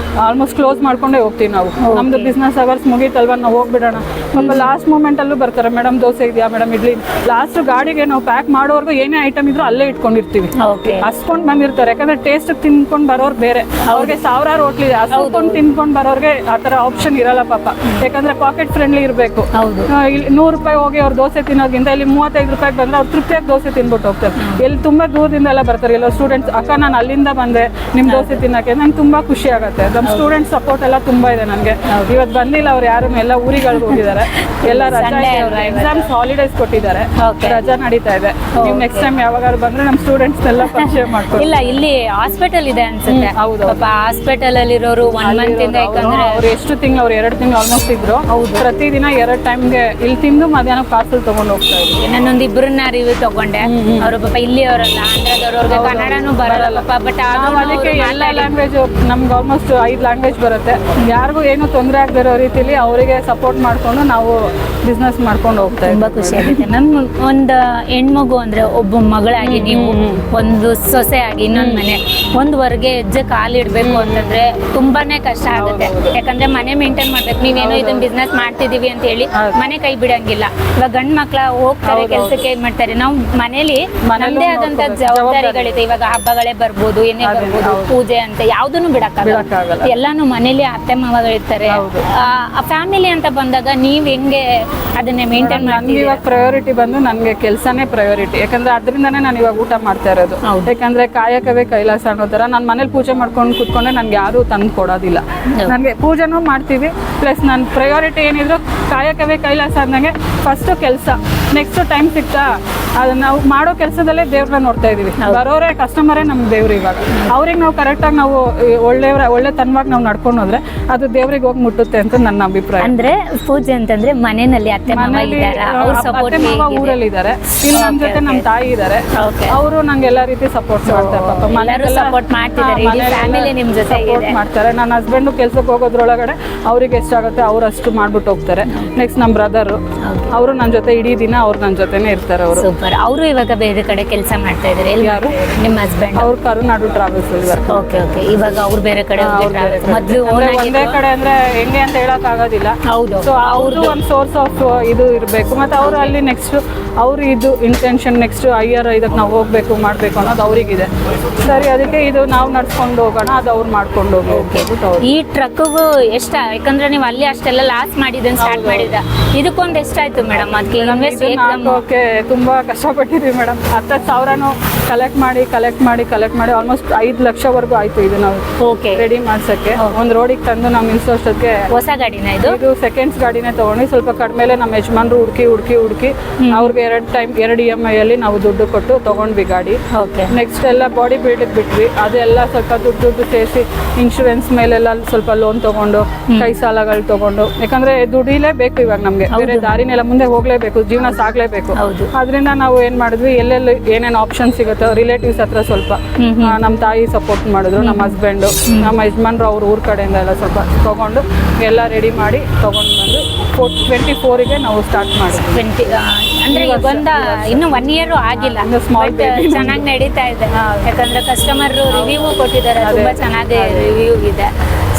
ಆಲ್ಮೋಸ್ಟ್ ಕ್ಲೋಸ್ ಮಾಡ್ಕೊಂಡೇ ಹೋಗ್ತೀವಿ. ನಾವು ನಮ್ದು ಬಿಸ್ನೆಸ್ ಅವರ್ಸ್ ಮುಗೀತಲ್ವಾ, ನಾವು ಹೋಗ್ಬಿಡೋಣ. ಸ್ವಲ್ಪ ಲಾಸ್ಟ್ ಮೂಮೆಂಟ್ ಅಲ್ಲೂ ಬರ್ತಾರೆ, ಮೇಡಮ್ ದೋಸೆ ಇದೆಯಾ, ಮೇಡಮ್ ಇಡ್ಲಿ. ಲಾಸ್ಟ್ ಗಾಡಿಗೆ ನಾವು ಪ್ಯಾಕ್ ಮಾಡೋವರೆಗೂ ಏನೇ ಐಟಮ್ ಇದ್ರು ಅಲ್ಲೇ ಇಟ್ಕೊಂಡಿರ್ತೀವಿ. ಹಸ್ಕೊಂಡ್ ಬಂದಿರ್ತಾರೆ. ಯಾಕಂದ್ರೆ ಟೇಸ್ಟ್ ತಿನ್ಕೊಂಡ್ ಬರೋರು ಬೇರೆ, ಅವ್ರಿಗೆ 1000 ಹೋಟ್ಲ್ ಇದೆ. ಹಸ್ಕೊಂಡ್ ತಿನ್ಕೊಂಡ್ ಬರೋರ್ಗೆ ಆತರ ಆಪ್ಷನ್ ಇರಲ್ಲ ಪಾಪ. ಯಾಕಂದ್ರೆ ಪಾಕೆಟ್ ಫ್ರೆಂಡ್ಲಿ ಇರಬೇಕು. ಇಲ್ಲಿ 100 ರೂಪಾಯಿ ಹೋಗಿ ಅವ್ರು ದೋಸೆ ತಿನ್ನೋದ್ರಿಂದ ಇಲ್ಲಿ 35 ರೂಪಾಯಿಗೆ ಬಂದ್ರೆ ಅವ್ರು ತೃಪ್ತಿಯಾಗಿ ದೋಸೆ ತಿನ್ಬಿಟ್ಟು ಹೋಗ್ತಾರೆ. ಎಲ್ಲಿ ತುಂಬಾ ದೂರದಿಂದ ಎಲ್ಲ ಬರ್ತಾರೆ. ಎಲ್ಲ ಸ್ಟೂಡೆಂಟ್ಸ್, ಅಕ್ಕ ನಾನು ಅಲ್ಲಿಂದ ಬಂದೆ ನಿಮ್ ದೋಸೆ ತಿನ್ನಕ್ಕೆ, ನಂಗೆ ತುಂಬಾ ಖುಷಿ ಆಗುತ್ತೆ. ನಮ್ಮ ಸ್ಟೂಡೆಂಟ್ ಸಪೋರ್ಟ್ ಎಲ್ಲ ತುಂಬಾ ಇದೆ ನನಗೆ. ಇವತ್ತು ಬಂದಿಲ್ಲ ಅವ್ರು ಯಾರು, ಎಲ್ಲ ಊರಿಗಳಿಗೆ ಹೋಗಿದ್ದಾರೆ. ಎಲ್ಲ ರಜಾ, ಎಕ್ಸಾಮ್ಸ್ ಹಾಲಿಡೇಸ್ ಕೊಟ್ಟಿದ್ದಾರೆ, ರಜಾ ನಡೀತಾ ಇದೆ. ನೀವು ನೆಕ್ಸ್ಟ್ ಟೈಮ್ ಯಾವಾಗಾದ್ರು ಬಂದ್ರೆ ನಮ್ಮ ಸ್ಟೂಡೆಂಟ್ಸ್ ಎಲ್ಲ ಪರಿಚಯ ಮಾಡ್ಕೊಂಡು. ಇಲ್ಲ, ಇಲ್ಲಿ ಹಾಸ್ಪಿಟಲ್ ಇದೆ ಅನ್ಸುತ್ತೆ. ಹೌದು, ಹಾಸ್ಪಿಟಲ್ ಅಲ್ಲಿ ಇರೋರು 1 ಮಂತ್ ಇಂದ, ಯಾಕಂದ್ರೆ ಅವ್ರು ಎಷ್ಟು ತಿಂಗಳು, ಅವ್ರು 2 ತಿಂಗಳು ಆಲ್ಮೋಸ್ಟ್ ಇದ್ರು. ಪ್ರತಿದಿನ 2 ಟೈಮ್ಗೆ ಇಲ್ಲಿ ತಿಂದು ಮಧ್ಯಾಹ್ನ ಪಾರ್ಸಲ್ ತಗೊಂಡು ಹೋಗ್ತಾ ಇದ್ರು. ನಾನೊಂದು 2 ರಿವ್ಯೂ ತಗೊಂಡೆ. ಅವರು ಪಾಪ ಇಲ್ಲಿ ಅವರಲ್ಲ, ಆಂಧ್ರದವ್ರಿಗೆ ಕನ್ನಡನೂ ಬರಲ್ಲ ಪಾಪ. ಬಟ್ ಅದಕ್ಕೆ ಎಲ್ಲ ಲ್ಯಾಂಗ್ವೇಜ್ ನಮ್ಗೆ ಆಲ್ಮೋಸ್ಟ್ 5 ಲ್ಯಾಂಗ್ವೇಜ್ ಬರುತ್ತೆ. ಯಾರಿಗೂ ಏನು ತೊಂದರೆ ಆಗದಿರೋ ರೀತಿಲಿ ಅವರಿಗೆ ಸಪೋರ್ಟ್ ಮಾಡ್ಕೊಂಡು ನಾವು ಬಿಸ್ನೆಸ್ ಮಾಡ್ಕೊಂಡು ಹೋಗ್ತಾ ಇದ್ದೀವಿ. ತುಂಬಾ ಖುಷಿ ಆಗುತ್ತೆ. ಒಂದು ಹೆಣ್ಮಗು ಅಂದ್ರೆ ಒಬ್ಬ ಮಗಳಾಗಿ ನೀವು ಒಂದು ಸೊಸೆ ಆಗಿ ಇನ್ನೊಂದು ಮನೆ ಒಂದ್ವರೆಗೆ ಹೆಜ್ಜೆ ಕಾಲಿಡ್ಬೇಕು ಅಂತಂದ್ರೆ ತುಂಬಾನೇ ಕಷ್ಟ ಆಗುತ್ತೆ. ಯಾಕಂದ್ರೆ ಮನೆ ಮೇಂಟೈನ್ ಮಾಡ್ಬೇಕು. ನೀವೇನೋ ಇದನ್ನ ಬಿಸ್ನೆಸ್ ಮಾಡ್ತಿದೀವಿ ಅಂತ ಹೇಳಿ ಮನೆ ಕೈ ಬಿಡಂಗಿಲ್ಲ. ಇವಾಗ ಗಂಡ್ ಮಕ್ಳ ಹೋಗ್ತಾರೆ ಕೆಲ್ಸಕ್ಕೆ ಮಾಡ್ತಾರೆ. ನಾವು ಮನೇಲಿ ನಮ್ದೇ ಆದಂತ ಜವಾಬ್ದಾರಿಗಳಿದೆ. ಇವಾಗ ಹಬ್ಬಗಳೇ ಬರ್ಬೋದು, ಏನೇ ಬರ್ಬೋದು, ಪೂಜೆ ಅಂತ ಯಾವ್ದನ್ನು ಬಿಡಕ್ಕಾಗಲ್ಲ. ಎಲ್ಲಾನು ಮನೇಲಿ ಅತ್ತೆ ಮಾವಗಳಿರ್ತಾರೆ. ಆ ಫ್ಯಾಮಿಲಿ ಅಂತ ಬಂದಾಗ ನೀವ್ ಹೆಂಗೆ ಅದನ್ನೇ ಮೇಂಟೈನ್ ಮಾಡ್ತೀವಿ? ಇವಾಗ ಪ್ರಯಾರಿಟಿ ಬಂದು ನನ್ಗೆ ಕೆಲ್ಸನೇ ಪ್ರಯಾರಿಟಿ. ಯಾಕಂದ್ರೆ ಅದರಿಂದಾನೇ ನಾನು ಇವಾಗ ಊಟ ಮಾಡ್ತಾ ಇರೋದು. ಯಾಕಂದ್ರೆ ಕಾಯಕವೇ ಕೈಲಾಸ ಅನ್ನೋ ತರ ನಾನು ಮನೇಲಿ ಪೂಜೆ ಮಾಡ್ಕೊಂಡು ಕೂತ್ಕೊಂಡ್ರೆ ನನ್ಗೆ ಯಾರು ತಂದು ಕೊಡೋದಿಲ್ಲ. ನನ್ಗೆ ಪೂಜೆನೂ ಮಾಡ್ತೀವಿ, ಪ್ಲಸ್ ನನ್ನ ಪ್ರಯಾರಿಟಿ ಏನಿದ್ರು ಕಾಯಕವೇ ಕೈಲಾಸ ಅಂದಂಗೆ ಫಸ್ಟ್ ಕೆಲಸ, ನೆಕ್ಸ್ಟ್ ಟೈಮ್ ಸಿಗ್ತಾ ಅದು ನಾವು ಮಾಡೋ ಕೆಲಸದಲ್ಲೇ ದೇವ್ರನ್ನ ನೋಡ್ತಾ ಇದೀವಿ. ಬರೋರೇ ಕಸ್ಟಮರೇ ನಮ್ ದೇವ್ರು. ಇವಾಗ ಅವ್ರಿಗೆ ನಾವು ಕರೆಕ್ಟಾಗಿ ನಾವು ಒಳ್ಳೆ ತನವಾಗಿ ನಾವು ನಡ್ಕೊಂಡು ಹೋದ್ರೆ ಅದು ದೇವ್ರಿಗೆ ಹೋಗಿ ಮುಟ್ಟುತ್ತೆ ಅಂತ ನನ್ನ ಅಭಿಪ್ರಾಯ. ಅಂದ್ರೆ ಪೂಜೆ ಅಂತಂದ್ರೆ ಮನೆಯಲ್ಲಿ ಅತ್ತೆ ಮಾವ ಊರಲ್ಲಿ ಇದಾರೆ, ಇಲ್ಲಿ ನಮ್ ಜೊತೆ ನಮ್ ತಾಯಿ ಇದಾರೆ. ಅವರು ನಂಗೆ ಎಲ್ಲಾ ರೀತಿ ಸಪೋರ್ಟ್ ಮಾಡ್ತಾರೆ. ಪಾಪ ಸಪೋರ್ಟ್ ಮಾಡ್ತಾರೆ. ನನ್ನ ಹಸ್ಬೆಂಡ್ ಕೆಲ್ಸಕ್ಕೆ ಹೋಗೋದ್ರೊಳಗಡೆ ಅವ್ರಿಗೆ ಎಷ್ಟಾಗುತ್ತೆ ಅವ್ರು ಅಷ್ಟು ಮಾಡ್ಬಿಟ್ಟು ಹೋಗ್ತಾರೆ. ನೆಕ್ಸ್ಟ್ ನಮ್ ಬ್ರದರ್, ಅವರು ನನ್ನ ಜೊತೆ ಇಡೀ ದಿನ ಅವ್ರು ನನ್ನ ಜೊತೆನೆ ಇರ್ತಾರೆ. ಅವರು ಅವರು ಇವಾಗ ಬೇರೆ ಕಡೆ ಕೆಲಸ ಮಾಡ್ತಾ ಇದಾರೆ. ಯಾರು? ನಿಮ್ಮ ಹಸ್ಬೆಂಡ್? ಅವ್ರು ಕರುನಾಡು ಟ್ರಾವೆಲ್ಸ್ ಇದ್ದಾರೆ. ಓಕೆ, ಇವಾಗ ಅವ್ರು ಬೇರೆ ಕಡೆ ಮೊದ್ಲು ಒಂದೇ ಕಡೆ ಅಂದ್ರೆ ಹೆಂಗೆ ಅಂತ ಹೇಳಕ್ ಆಗೋದಿಲ್ಲ. ಸೊ ಅವ್ರದ್ದು ಒಂದು ಸೋರ್ಸ್ ಆಫ್ ಇದು ಇರಬೇಕು. ಮತ್ತೆ ಅವರು ಅಲ್ಲಿ ನೆಕ್ಸ್ಟ್ ಅವ್ರು ಇದು ಇಂಟೆನ್ಷನ್ ನೆಕ್ಸ್ಟ್ ಹೈಯರ್ ಇದಕ್ಕೆ ನಾವು ಹೋಗ್ಬೇಕು ಮಾಡ್ಬೇಕು ಅನ್ನೋದು ಅವ್ರಿಗಿದೆ. ಸರಿ, ಅದಕ್ಕೆ ಇದು ನಾವು ನಡ್ಸ್ಕೊಂಡು ಹೋಗೋಣ, ಅದು ಅವ್ರು ಮಾಡ್ಕೊಂಡು ಹೋಗ್ಬೇಕು. ಈ ಟ್ರಕ್ಗೂ ಎಷ್ಟ? ಯಾಕಂದ್ರೆ ನೀವು ಅಲ್ಲಿ ಅಷ್ಟೆಲ್ಲ ಲಾಸ್ ಮಾಡಿದ್ದನ್ನು ಸ್ಟಾರ್ಟ್ ಮಾಡಿದ, ಇದಕ್ಕೊಂದು ಎಷ್ಟಾಯ್ತು ಮೇಡಮ್? ಅದಕ್ಕೆ ತುಂಬಾ ಕಷ್ಟಪಟ್ಟಿದ್ವಿ ಮೇಡಮ್. 10,000 ಕಲೆಕ್ಟ್ ಮಾಡಿ ಆಲ್ಮೋಸ್ಟ್ 5 ಲಕ್ಷವರೆಗೂ ಆಯ್ತು. ಇದು ನಾವು ರೆಡಿ ಮಾಡ್ಸಕ್ಕೆ ಒಂದು ರೋಡಿಗೆ ತಂದು ನಾವು ನಿಲ್ಸೋಷ್ಟಕ್ಕೆ. ಹೊಸ ಗಾಡಿನ ಇದು ಸೆಕೆಂಡ್ಸ್ ಗಾಡಿನೇ ತಗೊಂಡು ಸ್ವಲ್ಪ ಕಡಿಮೆಲೆ ನಮ್ಮ ಯಜಮಾನ್ರು ಹುಡುಕಿ ಅವ್ರಿಗೆ 2 EMI ಅಲ್ಲಿ ನಾವು ದುಡ್ಡು ಕೊಟ್ಟು ತಗೊಂಡ್ವಿ ಗಾಡಿ. ನೆಕ್ಸ್ಟ್ ಎಲ್ಲ ಬಾಡಿ ಬಿಲ್ಡಿಗೆ ಬಿಟ್ವಿ. ಅದೆಲ್ಲ ಸ್ವಲ್ಪ ದುಡ್ಡು ಸೇರಿಸಿ ಇನ್ಶೂರೆನ್ಸ್ ಮೇಲೆಲ್ಲ ಸ್ವಲ್ಪ ಲೋನ್ ತಗೊಂಡು ಕೈ ಸಾಲಗಳು ತಗೊಂಡು, ಯಾಕಂದ್ರೆ ದುಡಿಲೇಬೇಕು ಇವಾಗ ನಮ್ಗೆ, ಬೇರೆ ದಾರಿನೆಲ್ಲ ಮುಂದೆ ಹೋಗ್ಲೇಬೇಕು, ಜೀವನ ಸಾಗ್ಲೇಬೇಕು. ಅದರಿಂದ ನಾವು ಏನ್ ಮಾಡಿದ್ವಿ, ಎಲ್ಲೆಲ್ಲಿ ಏನೇನು ಆಪ್ಷನ್ ಸಿಗುತ್ತೋ ರಿಲೇಟಿವ್ಸ್ ಹತ್ರ ಸ್ವಲ್ಪ ನಮ್ಮ ತಾಯಿ ಸಪೋರ್ಟ್ ಮಾಡಿದ್ರು, ನಮ್ಮ ಹಸ್ಬೆಂಡು, ನಮ್ಮ ಯಜಮಾನ್ರು ಅವ್ರ ಊರ್ ಕಡೆಯಿಂದ ಎಲ್ಲ ಸ್ವಲ್ಪ ತಗೊಂಡು ಎಲ್ಲ ರೆಡಿ ಮಾಡಿ ತಗೊಂಡು ಬಂದು 24ಗೆ ನಾವು ಸ್ಟಾರ್ಟ್ ಮಾಡಿದ್ವಿ. ಅಂದ್ರೆ ಇನ್ನು 1 year ಆಗಿಲ್ಲ, ಚೆನ್ನಾಗಿ ನಡೀತಾ ಇದೆ. ಯಾಕಂದ್ರೆ ಕಸ್ಟಮರ್ ರಿವ್ಯೂ ಕೊಟ್ಟಿದ್ದಾರೆ, ತುಂಬಾ ಚೆನ್ನಾಗಿ ರಿವ್ಯೂ ಇದೆ.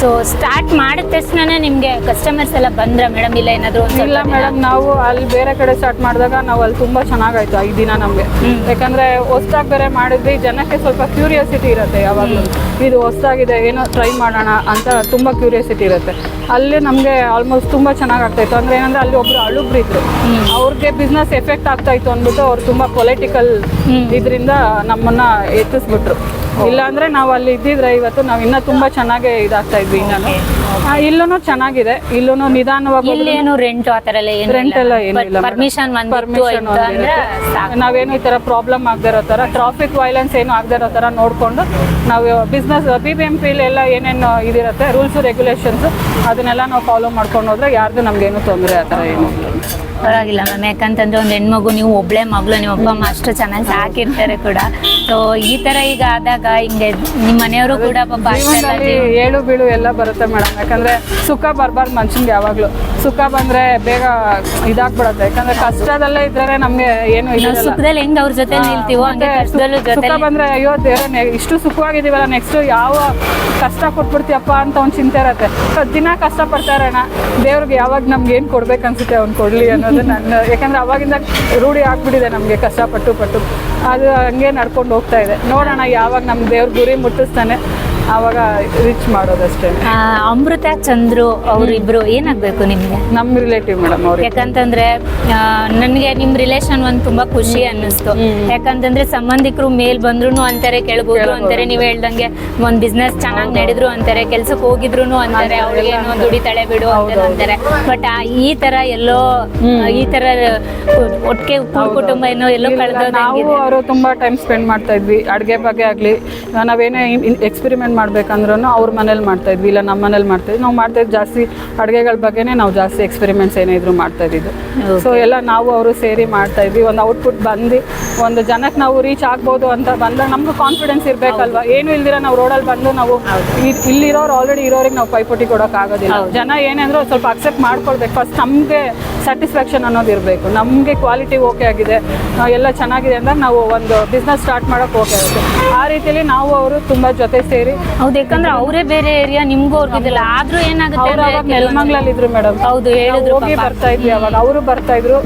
ಸೊ ಸ್ಟಾರ್ಟ್ ಮಾಡಿದ ತಕ್ಷಣ ನಿಮ್ಗೆ ಕಸ್ಟಮರ್ಸ್ ಎಲ್ಲ ಬಂದ್ರ ಮೇಡಮ್? ಇಲ್ಲ ಏನಾದ್ರು ಇಲ್ಲ ಮೇಡಮ್, ನಾವು ಅಲ್ಲಿ ಬೇರೆ ಕಡೆ ಸ್ಟಾರ್ಟ್ ಮಾಡಿದಾಗ ನಾವು ಅಲ್ಲಿ ತುಂಬಾ ಚೆನ್ನಾಗಾಯ್ತು 5 ದಿನ ನಮ್ಗೆ. ಯಾಕಂದ್ರೆ ಹೊಸ್ದಾಗಿ ಬೇರೆ ಮಾಡಿದ್ವಿ, ಜನಕ್ಕೆ ಸ್ವಲ್ಪ ಕ್ಯೂರಿಯಾಸಿಟಿ ಇರುತ್ತೆ ಯಾವಾಗಲೂ, ಇದು ಹೊಸ್ದಾಗಿದೆ ಏನೋ ಟ್ರೈ ಮಾಡೋಣ ಅಂತ ತುಂಬಾ ಕ್ಯೂರಿಯಾಸಿಟಿ ಇರುತ್ತೆ. ಅಲ್ಲಿ ನಮ್ಗೆ ಆಲ್ಮೋಸ್ಟ್ ತುಂಬಾ ಚೆನ್ನಾಗಿ ಆಗ್ತಾ ಇತ್ತು. ಅಂದ್ರೆ ಏನಂದ್ರೆ ಅಲ್ಲಿ ಒಬ್ರು ಅಳುಬ್ರು ಇದ್ರು, ಅವ್ರಿಗೆ ಬಿಸ್ನೆಸ್ ಎಫೆಕ್ಟ್ ಆಗ್ತಾ ಇತ್ತು ಅಂದ್ಬಿಟ್ಟು ಅವ್ರು ತುಂಬಾ ಪೊಲಿಟಿಕಲ್ ಇದರಿಂದ ನಮ್ಮನ್ನ ಎತ್ತಿಸ್ಬಿಟ್ರು. ಇಲ್ಲ ಅಂದ್ರೆ ನಾವು ಅಲ್ಲಿ ಇದ್ದಿದ್ರೆ ಇವತ್ತು ನಾವು ಇನ್ನೂ ತುಂಬಾ ಚೆನ್ನಾಗಿ ಇದಾಗ್ತಾ ಇದ್ವಿ. ಇಲ್ಲೂ ಚೆನ್ನಾಗಿದೆ, ಇಲ್ಲೂ ನಿಧಾನವಾಗಿ ಏನು ರೆಂಟ್ ಆ ಥರ ಎಲ್ಲ ರೆಂಟ್ ಎಲ್ಲ ಏನಿಲ್ಲ, ಪರ್ಮಿಷನ್ ನಾವೇನು ಈ ತರ ಪ್ರಾಬ್ಲಮ್ ಆಗದೆ ಇರೋ ತರ, ಟ್ರಾಫಿಕ್ ವೈಲೆನ್ಸ್ ಏನು ಆಗದೆ ಇರೋ ತರ ನೋಡ್ಕೊಂಡು ನಾವು ಬಿಸ್ನೆಸ್ BBMP ಎಲ್ಲ ಏನೇನು ಇದಿರುತ್ತೆ ರೂಲ್ಸ್ ರೆಗ್ಯುಲೇಷನ್ಸ್ ಅದನ್ನೆಲ್ಲ ನಾವು ಫಾಲೋ ಮಾಡ್ಕೊಂಡು ಹೋದ್ರೆ ಯಾರ್ದು ನಮ್ಗೇನು ತೊಂದರೆ ಆ ಥರ ಏನು ಪರವಾಗಿಲ್ಲ ಮ್ಯಾಮ್. ಯಾಕಂತಂದ್ರೆ ಒಂದು ಹೆಣ್ಮಗು, ನೀವು ಒಬ್ಳೆ ಮಗಳು, ನಿಮ್ಮ ಅಪ್ಪ ಅಮ್ಮ ಅಷ್ಟು ಚೆನ್ನಾಗಿ ಸಾಕಿರ್ತಾರೆ ಕೂಡ. ಸೊ ಈ ತರ ಈಗ ಆದಾಗ ಹಿಂಗೆ ನಿಮ್ಮ ಮನೆಯವರು ಕೂಡ ಪಾಪ ಜೀವನದಲ್ಲಿ ಏಳು ಬೀಳು ಎಲ್ಲ ಬರುತ್ತೆ ಮೇಡಮ್. ಯಾಕಂದ್ರೆ ಸುಖ ಬರ್ಬಾರ್ದು ಮನುಷ್ಯನ್ಗೆ ಯಾವಾಗ್ಲೂ. ಸುಖ ಬಂದ್ರೆ ಬೇಗ ಇದಾಗ್ಬಿಡತ್ತೆ. ಯಾಕಂದ್ರೆ ಕಷ್ಟದಲ್ಲೇ ಇದ್ರೆ ನಮ್ಗೆ ಏನು ಇಲ್ಲ. ಸುಖದಲ್ಲಿ ಹೆಂಗ್ ಅವ್ರ ಜೊತೆ ನಿಲ್ತೀವೋ ಹಂಗೆ ಕಷ್ಟದಲ್ಲೂ ಸುಖ ಬಂದ್ರೆ ಅಯ್ಯೋ ದೇವ್ರೆ ಇಷ್ಟು ಸುಖವಾಗಿದೀವಲ್ಲ, ನೆಕ್ಸ್ಟ್ ಯಾವ ಕಷ್ಟ ಕೊಟ್ಬಿಡ್ತೀಯಪ್ಪ ಅಂತ ಒಂದು ಚಿಂತೆ ಇರತ್ತೆ. ದಿನ ಕಷ್ಟ ಪಡ್ತಾ ಇರೋಣ, ದೇವ್ರಿಗೆ ಯಾವಾಗ ನಮ್ಗೆ ಏನ್ ಕೊಡ್ಬೇಕು ಅನ್ಸುತ್ತೆ ಅವ್ನು ಕೊಡ್ಲಿ ಅನ್ನೋದು ನನ್ನ. ಯಾಕಂದ್ರೆ ಅವಾಗಿಂದ ರೂಢಿ ಆಗ್ಬಿಟ್ಟಿದೆ ನಮ್ಗೆ, ಕಷ್ಟಪಟ್ಟು ಅದು ಹಂಗೆ ನಡ್ಕೊಂಡು ಹೋಗ್ತಾ ಇದೆ. ನೋಡೋಣ ಯಾವಾಗ ನಮ್ ದೇವ್ರ ಗುರಿ ಮುಟ್ಟಿಸ್ತಾನೆ ಆವಾಗ ರೀಚ್ ಮಾಡೋದಷ್ಟೇ. ಅಮೃತ ಚಂದ್ರು ಅವ್ರಿಬ್ರು ಏನಾಗ್ಬೇಕು ನಿಮ್ಗೆ? ನಮ್ ರಿಲೇಟಿವ್ ಮೇಡಮ್ ಅವ್ರು. ಯಾಕಂತಂದ್ರೆ ನನ್ಗೆ ನಿಮ್ ರಿಲೇಷನ್ ಒಂದ್ ತುಂಬಾ ಖುಷಿ ಅನ್ನಿಸ್ತು. ಯಾಕಂತಂದ್ರೆ ಸಂಬಂಧಿಕರು ಮೇಲ್ ಬಂದ್ರು ಅಂತಾರೆ, ಕೆಳಗೋದ್ರು ಅಂತಾರೆ, ನೀವ್ ಹೇಳ್ದಂಗೆ ಒಂದ್ ಬಿಸ್ನೆಸ್ ಚೆನ್ನಾಗಿ ನಡೆದ್ರು ಅಂತಾರೆ, ಕೆಲ್ಸಕ್ಕೆ ಹೋಗಿದ್ರು ಅಂತಾರೆ, ಅವ್ರಿಗೆ ಏನೋ ದುಡಿತಾಳೆ ಬಿಡು ಅಂತಾರೆ. ಬಟ್ ಈ ತರ ಎಲ್ಲೋ ಈ ತರ ಒಟ್ಟಿಗೆ ಕುಟುಂಬ ಏನೋ ಎಲ್ಲೋ ಕಳೆದ. ನಾವು ಅವರು ತುಂಬಾ ಟೈಮ್ ಸ್ಪೆಂಡ್ ಮಾಡ್ತಾ ಇದ್ವಿ. ಅಡ್ಗೆ ಬಗ್ಗೆ ಆಗ್ಲಿ, ನಾವೇನೇ ಎಕ್ಸ್ಪೆರಿಮೆಂಟ್ ಮಾಡ್ಬೇಕಂದ್ರೂ ಅವ್ರ ಮನೇಲಿ ಮಾಡ್ತಾ ಇದ್ವಿ, ಇಲ್ಲ ನಮ್ಮ ಮನೇಲಿ ಮಾಡ್ತಾ ಇದ್ವಿ. ನಾವು ಮಾಡ್ತಾ ಇದ್ದು ಜಾಸ್ತಿ ಅಡುಗೆಗಳ ಬಗ್ಗೆನೇ ನಾವು ಜಾಸ್ತಿ ಎಕ್ಸ್ಪೆರಿಮೆಂಟ್ಸ್ ಏನೇ ಇದ್ರು ಮಾಡ್ತಾ ಇದ್ದಿದ್ದು. ಸೊ ಎಲ್ಲ ನಾವು ಅವರು ಸೇರಿ ಮಾಡ್ತಾ ಇದ್ವಿ. ಒಂದು ಔಟ್ಪುಟ್ ಬಂದು ಒಂದು ಜನಕ್ಕೆ ನಾವು ರೀಚ್ ಆಗ್ಬೋದು ಅಂತ ಬಂದಾಗ ನಮ್ಗೆ ಕಾನ್ಫಿಡೆನ್ಸ್ ಇರಬೇಕಲ್ವಾ. ಏನು ಇಲ್ದಿರ ನಾವು ರೋಡಲ್ಲಿ ಬಂದು ನಾವು ಇಲ್ಲಿರೋರು ಆಲ್ರೆಡಿ ಇರೋರಿಗೆ ನಾವು ಪೈಪೋಟಿ ಕೊಡೋಕ್ಕಾಗೋದಿಲ್ಲ. ಜನ ಏನೇಂದ್ರೂ ಸ್ವಲ್ಪ ಅಕ್ಸೆಪ್ಟ್ ಮಾಡ್ಕೊಳ್ಬೇಕು. ಫಸ್ಟ್ ನಮಗೆ ಸ್ಯಾಟಿಸ್ಫ್ಯಾಕ್ಷನ್ ಅನ್ನೋದು ಇರಬೇಕು. ನಮಗೆ ಕ್ವಾಲಿಟಿ ಓಕೆ ಆಗಿದೆ, ಎಲ್ಲ ಚೆನ್ನಾಗಿದೆ ಅಂದಾಗ ನಾವು ಒಂದು ಬಿಸ್ನೆಸ್ ಸ್ಟಾರ್ಟ್ ಮಾಡೋಕೆ ಓಕೆ ಆಗುತ್ತೆ. ಆ ರೀತಿಯಲ್ಲಿ ನಾವು ಅವರು ತುಂಬ ಜೊತೆ ಸೇರಿ. ಹೌದು, ಯಾಕಂದ್ರೆ ಅವರೇ ಬೇರೆ ಏರಿಯಾ, ನಿಮ್ಗೂ ಅವ್ರಿಗಿಲ್ಲ. ಆದ್ರೂ ಏನಾಗುತ್ತೆ, ನೆಲಮಂಗ್ಲಲ್ಲಿ ಇದ್ರು ಮೇಡಮ್. ಹೌದು, ಹೋಗಿ ಬರ್ತಾ ಇದ್ವಿ ಅವಾಗ. ಅವರು ಬರ್ತಾ ಇದ್ರು,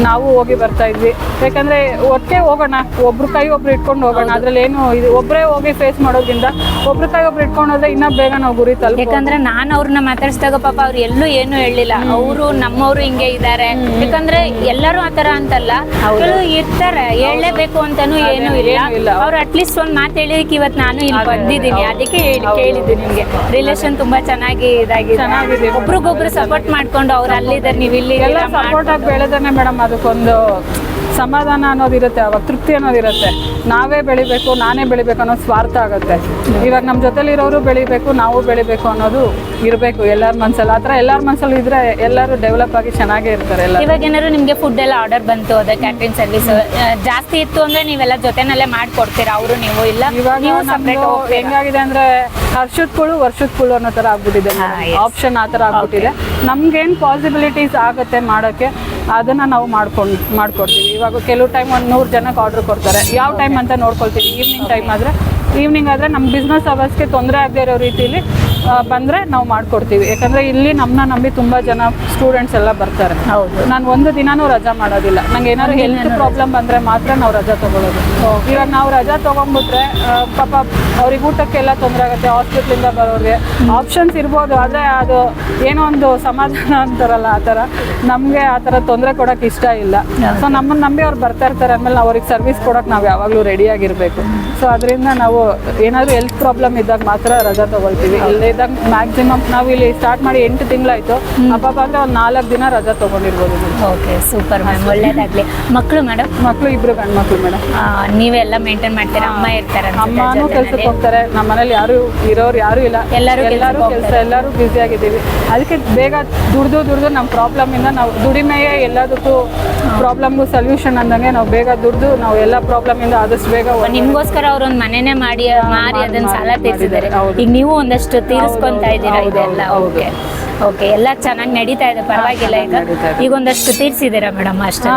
ನಾವು ಹೋಗಿ ಬರ್ತಾ ಇದ್ವಿ. ಯಾಕಂದ್ರೆ ಒಟ್ಟಿಗೆ ಹೋಗೋಣ, ಒಬ್ರು ಕೈ ಒಬ್ರು ಇಟ್ಕೊಂಡು ಹೋಗೋಣ. ಅದ್ರಲ್ಲಿ ಏನು ಇದು ಒಬ್ಬರೇ ಹೋಗಿ ಫೇಸ್ ಮಾಡೋದ್ರಿಂದ ಒಬ್ರು ಕೈ ಒಬ್ರು ಇಟ್ಕೊಂಡು ಹೋದ್ರೆ ಇನ್ನೂ ಬೇಗ ನಾವು ಗುರಿ ತಲುಪ. ಯಾಕಂದ್ರೆ ನಾನು ಅವ್ರನ್ನ ಮಾತಾಡಿಸಿದಾಗ ಪಾಪ ಅವ್ರು ಎಲ್ಲೂ ಏನು ಹೇಳಿಲ್ಲ, ಅವರು ನಮ್ಮವ್ರು ಹಿಂಗೆ ಇದ್ದಾರೆ. ಯಾಕಂದ್ರೆ ಎಲ್ಲರೂ ಆತರ ಅಂತಲ್ಲ, ಕೆಲವು ಇರ್ತಾರೆ ಹೇಳಲೇಬೇಕು ಅಂತಾನು ಏನು ಇಲ್ಲ. ಅವ್ರು ಅಟ್ಲೀಸ್ಟ್ ಒಂದ್ ಮಾತು ಹೇಳಿದಕ್ಕೆ ಇವತ್ತು ನಾನು ಇಲ್ಲಿ ಬಂದಿದ್ದೀನಿ, ಅದಕ್ಕೆ ಕೇಳಿದ್ದೀನಿ ನಿಮ್ಗೆ. ರಿಲೇಷನ್ ತುಂಬಾ ಚೆನ್ನಾಗಿ ಚೆನ್ನಾಗಿದೆ. ಒಬ್ರಿಗೊಬ್ರು ಸಪೋರ್ಟ್ ಮಾಡ್ಕೊಂಡು ಅವ್ರು ಅಲ್ಲಿದ್ದಾರೆ, ನೀವು ಇಲ್ಲಿ ಎಲ್ಲ ಸಪೋರ್ಟ್ ಆಗಿ ಬೆಳೆದಾನೆ ಮೇಡಮ್. ಅದಕ್ಕೊಂದು ಸಮಾಧಾನ ಅನ್ನೋದಿರುತ್ತೆ, ಅವಾಗ ತೃಪ್ತಿ ಅನ್ನೋದಿರುತ್ತೆ. ನಾವೇ ಬೆಳಿಬೇಕು, ನಾನೇ ಬೆಳಿಬೇಕು ಅನ್ನೋದು ಸ್ವಾರ್ಥ ಆಗುತ್ತೆ. ಇವಾಗ ನಮ್ಮ ಜೊತೆಲಿರೋರು ಬೆಳಿಬೇಕು, ನಾವು ಬೆಳಿಬೇಕು ಅನ್ನೋದು ಇರಬೇಕು ಎಲ್ಲರ ಮನಸ್ಸಲ್ಲಿ. ಆ ಥರ ಎಲ್ಲರ ಮನಸ್ಸಲ್ಲಿ ಇದ್ರೆ ಎಲ್ಲರೂ ಡೆವಲಪ್ ಆಗಿ ಚೆನ್ನಾಗೇ ಇರ್ತಾರೆ. ಎಲ್ಲ ಇವಾಗ ಏನಾದ್ರು ನಿಮಗೆ ಫುಡ್ ಎಲ್ಲ ಆರ್ಡರ್ ಬಂತು, ಅದೇ ಕ್ಯಾಟ್ರಿಂಗ್ ಸರ್ವಿಸ್ ಜಾಸ್ತಿ ಇತ್ತು ಅಂದ್ರೆ ನೀವೆಲ್ಲ ಜೊತೆನಲ್ಲೇ ಮಾಡ್ಕೊಡ್ತೀರಾ? ಅವರು ನೀವು ಇಲ್ಲ ಇವಾಗ ಹೆಂಗಾಗಿದೆ ಅಂದ್ರೆ ವರ್ಷದ ಕುಳು ಅನ್ನೋ ಥರ ಆಗ್ಬಿಟ್ಟಿದೆ ಆಪ್ಷನ್. ಆ ಥರ ಆಗ್ಬಿಟ್ಟಿದೆ. ನಮ್ಗೇನು ಪಾಸಿಬಿಲಿಟೀಸ್ ಆಗುತ್ತೆ ಮಾಡೋಕ್ಕೆ ಅದನ್ನು ನಾವು ಮಾಡ್ಕೊಡ್ತೀವಿ. ಇವಾಗ ಕೆಲವು ಟೈಮ್ ಒಂದು 100 ಜನಕ್ಕೆ ಆರ್ಡರ್ ಕೊಡ್ತಾರೆ. ಯಾವ ಟೈಮ್ ಅಂತ ನೋಡ್ಕೊಳ್ತೀವಿ. ಈವ್ನಿಂಗ್ ಆದರೆ ನಮ್ಮ ಬಿಸ್ನೆಸ್ ಅವರ್ಸ್ಗೆ ತೊಂದರೆ ಆಗದೆ ಇರೋ ರೀತಿಲಿ ಬಂದರೆ ನಾವು ಮಾಡಿಕೊಡ್ತೀವಿ. ಯಾಕಂದರೆ ಇಲ್ಲಿ ನಮ್ಮನ್ನ ನಂಬಿ ತುಂಬ ಜನ ಸ್ಟೂಡೆಂಟ್ಸ್ ಎಲ್ಲ ಬರ್ತಾರೆ. ಹೌದು, ನಾನು ಒಂದು ದಿನಾನೂ ರಜಾ ಮಾಡೋದಿಲ್ಲ. ನಂಗೆ ಏನಾದ್ರು ಹೆಲ್ತ್ ಪ್ರಾಬ್ಲಮ್ ಬಂದರೆ ಮಾತ್ರ ನಾವು ರಜಾ ತೊಗೊಳ್ಳೋದು. ಇವಾಗ ನಾವು ರಜಾ ತೊಗೊಂಡ್ಬಿಟ್ರೆ ಪಾಪ ಅವ್ರಿಗೆ ಊಟಕ್ಕೆಲ್ಲ ತೊಂದರೆ ಆಗುತ್ತೆ. ಹಾಸ್ಪಿಟ್ಲಿಂದ ಬರೋರಿಗೆ ಆಪ್ಷನ್ಸ್ ಇರ್ಬೋದು, ಆದರೆ ಅದು ಏನೋ ಒಂದು ಸಮಾಧಾನ ಅಂತಾರಲ್ಲ, ಆ ಥರ ನಮಗೆ ಆ ಥರ ತೊಂದರೆ ಕೊಡೋಕೆ ಇಷ್ಟ ಇಲ್ಲ. ಸೊ ನಮ್ಮನ್ನು ನಂಬಿ ಅವ್ರು ಬರ್ತಾ ಇರ್ತಾರೆ ಅಂದಮೇಲೆ ನಾವು ಅವ್ರಿಗೆ ಸರ್ವಿಸ್ ಕೊಡೋಕೆ ನಾವು ಯಾವಾಗಲೂ ರೆಡಿಯಾಗಿರಬೇಕು. ಸೊ ಅದರಿಂದ ನಾವು ಏನಾದರೂ ಹೆಲ್ತ್ ಪ್ರಾಬ್ಲಮ್ ಇದ್ದಾಗ ಮಾತ್ರ ರಜಾ ತೊಗೊಳ್ತೀವಿ. ಇಲ್ಲದೇ ಇದ್ದಾಗ ಮ್ಯಾಕ್ಸಿಮಮ್ ನಾವು ಇಲ್ಲಿ ಸ್ಟಾರ್ಟ್ ಮಾಡಿ 8 ತಿಂಗಳಾಯ್ತು. ಹಬ್ಬ ಬಂದ್ರೆ ಒಂದು 4 ದಿನ ರಜಾ ತಗೊಂಡಿರ್ಬೋದು. ಓಕೆ, ಸೂಪರ್ ಮ್ಯಾಮ್, ಒಳ್ಳೇದಾಗ್ಲಿ. ಮಕ್ಕಳು ಮೇಡಮ್? ಮಕ್ಕಳು 2 ಗಂಡು ಮಕ್ಕಳು ಮೇಡಮ್. ನೀವೆಲ್ಲ ಮೇಂಟೈನ್ ಮಾಡ್ತೀರಾ? ಅಮ್ಮ ಇರ್ತಾರೆ? ಅಮ್ಮನೂ ಕೆಲ್ಸಕ್ಕೆ ಹೋಗ್ತಾರೆ. ನಮ್ಮ ಮನೇಲಿ ಯಾರು ಇರೋರು ಯಾರು ಇಲ್ಲ, ಎಲ್ಲರೂ ಕೆಲಸ, ಎಲ್ಲರೂ ಬ್ಯುಸಿ ಆಗಿದ್ದೀವಿ. ಅದಕ್ಕೆ ಬೇಗ ದುಡ್ದು ನಮ್ಮ ಪ್ರಾಬ್ಲಮ್ ಇಂದ ನಾವು ದುಡಿಮೆಯೇ ಎಲ್ಲದಕ್ಕೂ ಪ್ರಾಬ್ಲಮ್ಗೂ ಸೊಲ್ಯೂಷನ್ ಅಂದಂಗೆ ನಾವು ಬೇಗ ದುಡ್ದು ನಾವು ಎಲ್ಲ ಪ್ರಾಬ್ಲಮ್ ಇಂದ ಆದಷ್ಟು ಬೇಗ ನಿಮ್ಗೋಸ್ಕರ ಅವ್ರೊಂದು ಮನೆನೇ ಮಾರಿ ಅದನ್ನ ಸಾಲ ತೀರಿಸಿದ್ದಾರೆ. ಈಗ ನೀವು ಒಂದಷ್ಟು ತೀರಿಸ್ಕೊಂತಾ ಇದ್ದೀರಾ ಇದೆಲ್ಲ? ಓಕೆ ಓಕೆ, ಎಲ್ಲ ಚೆನ್ನಾಗಿ ನಡೀತಾ ಇದೆ, ಪರವಾಗಿಲ್ಲ. ಈಗ ಒಂದಷ್ಟು ತೀರ್ಸಿದ್ದೀರಾ ಮೇಡಮ್? ಅಷ್ಟೇ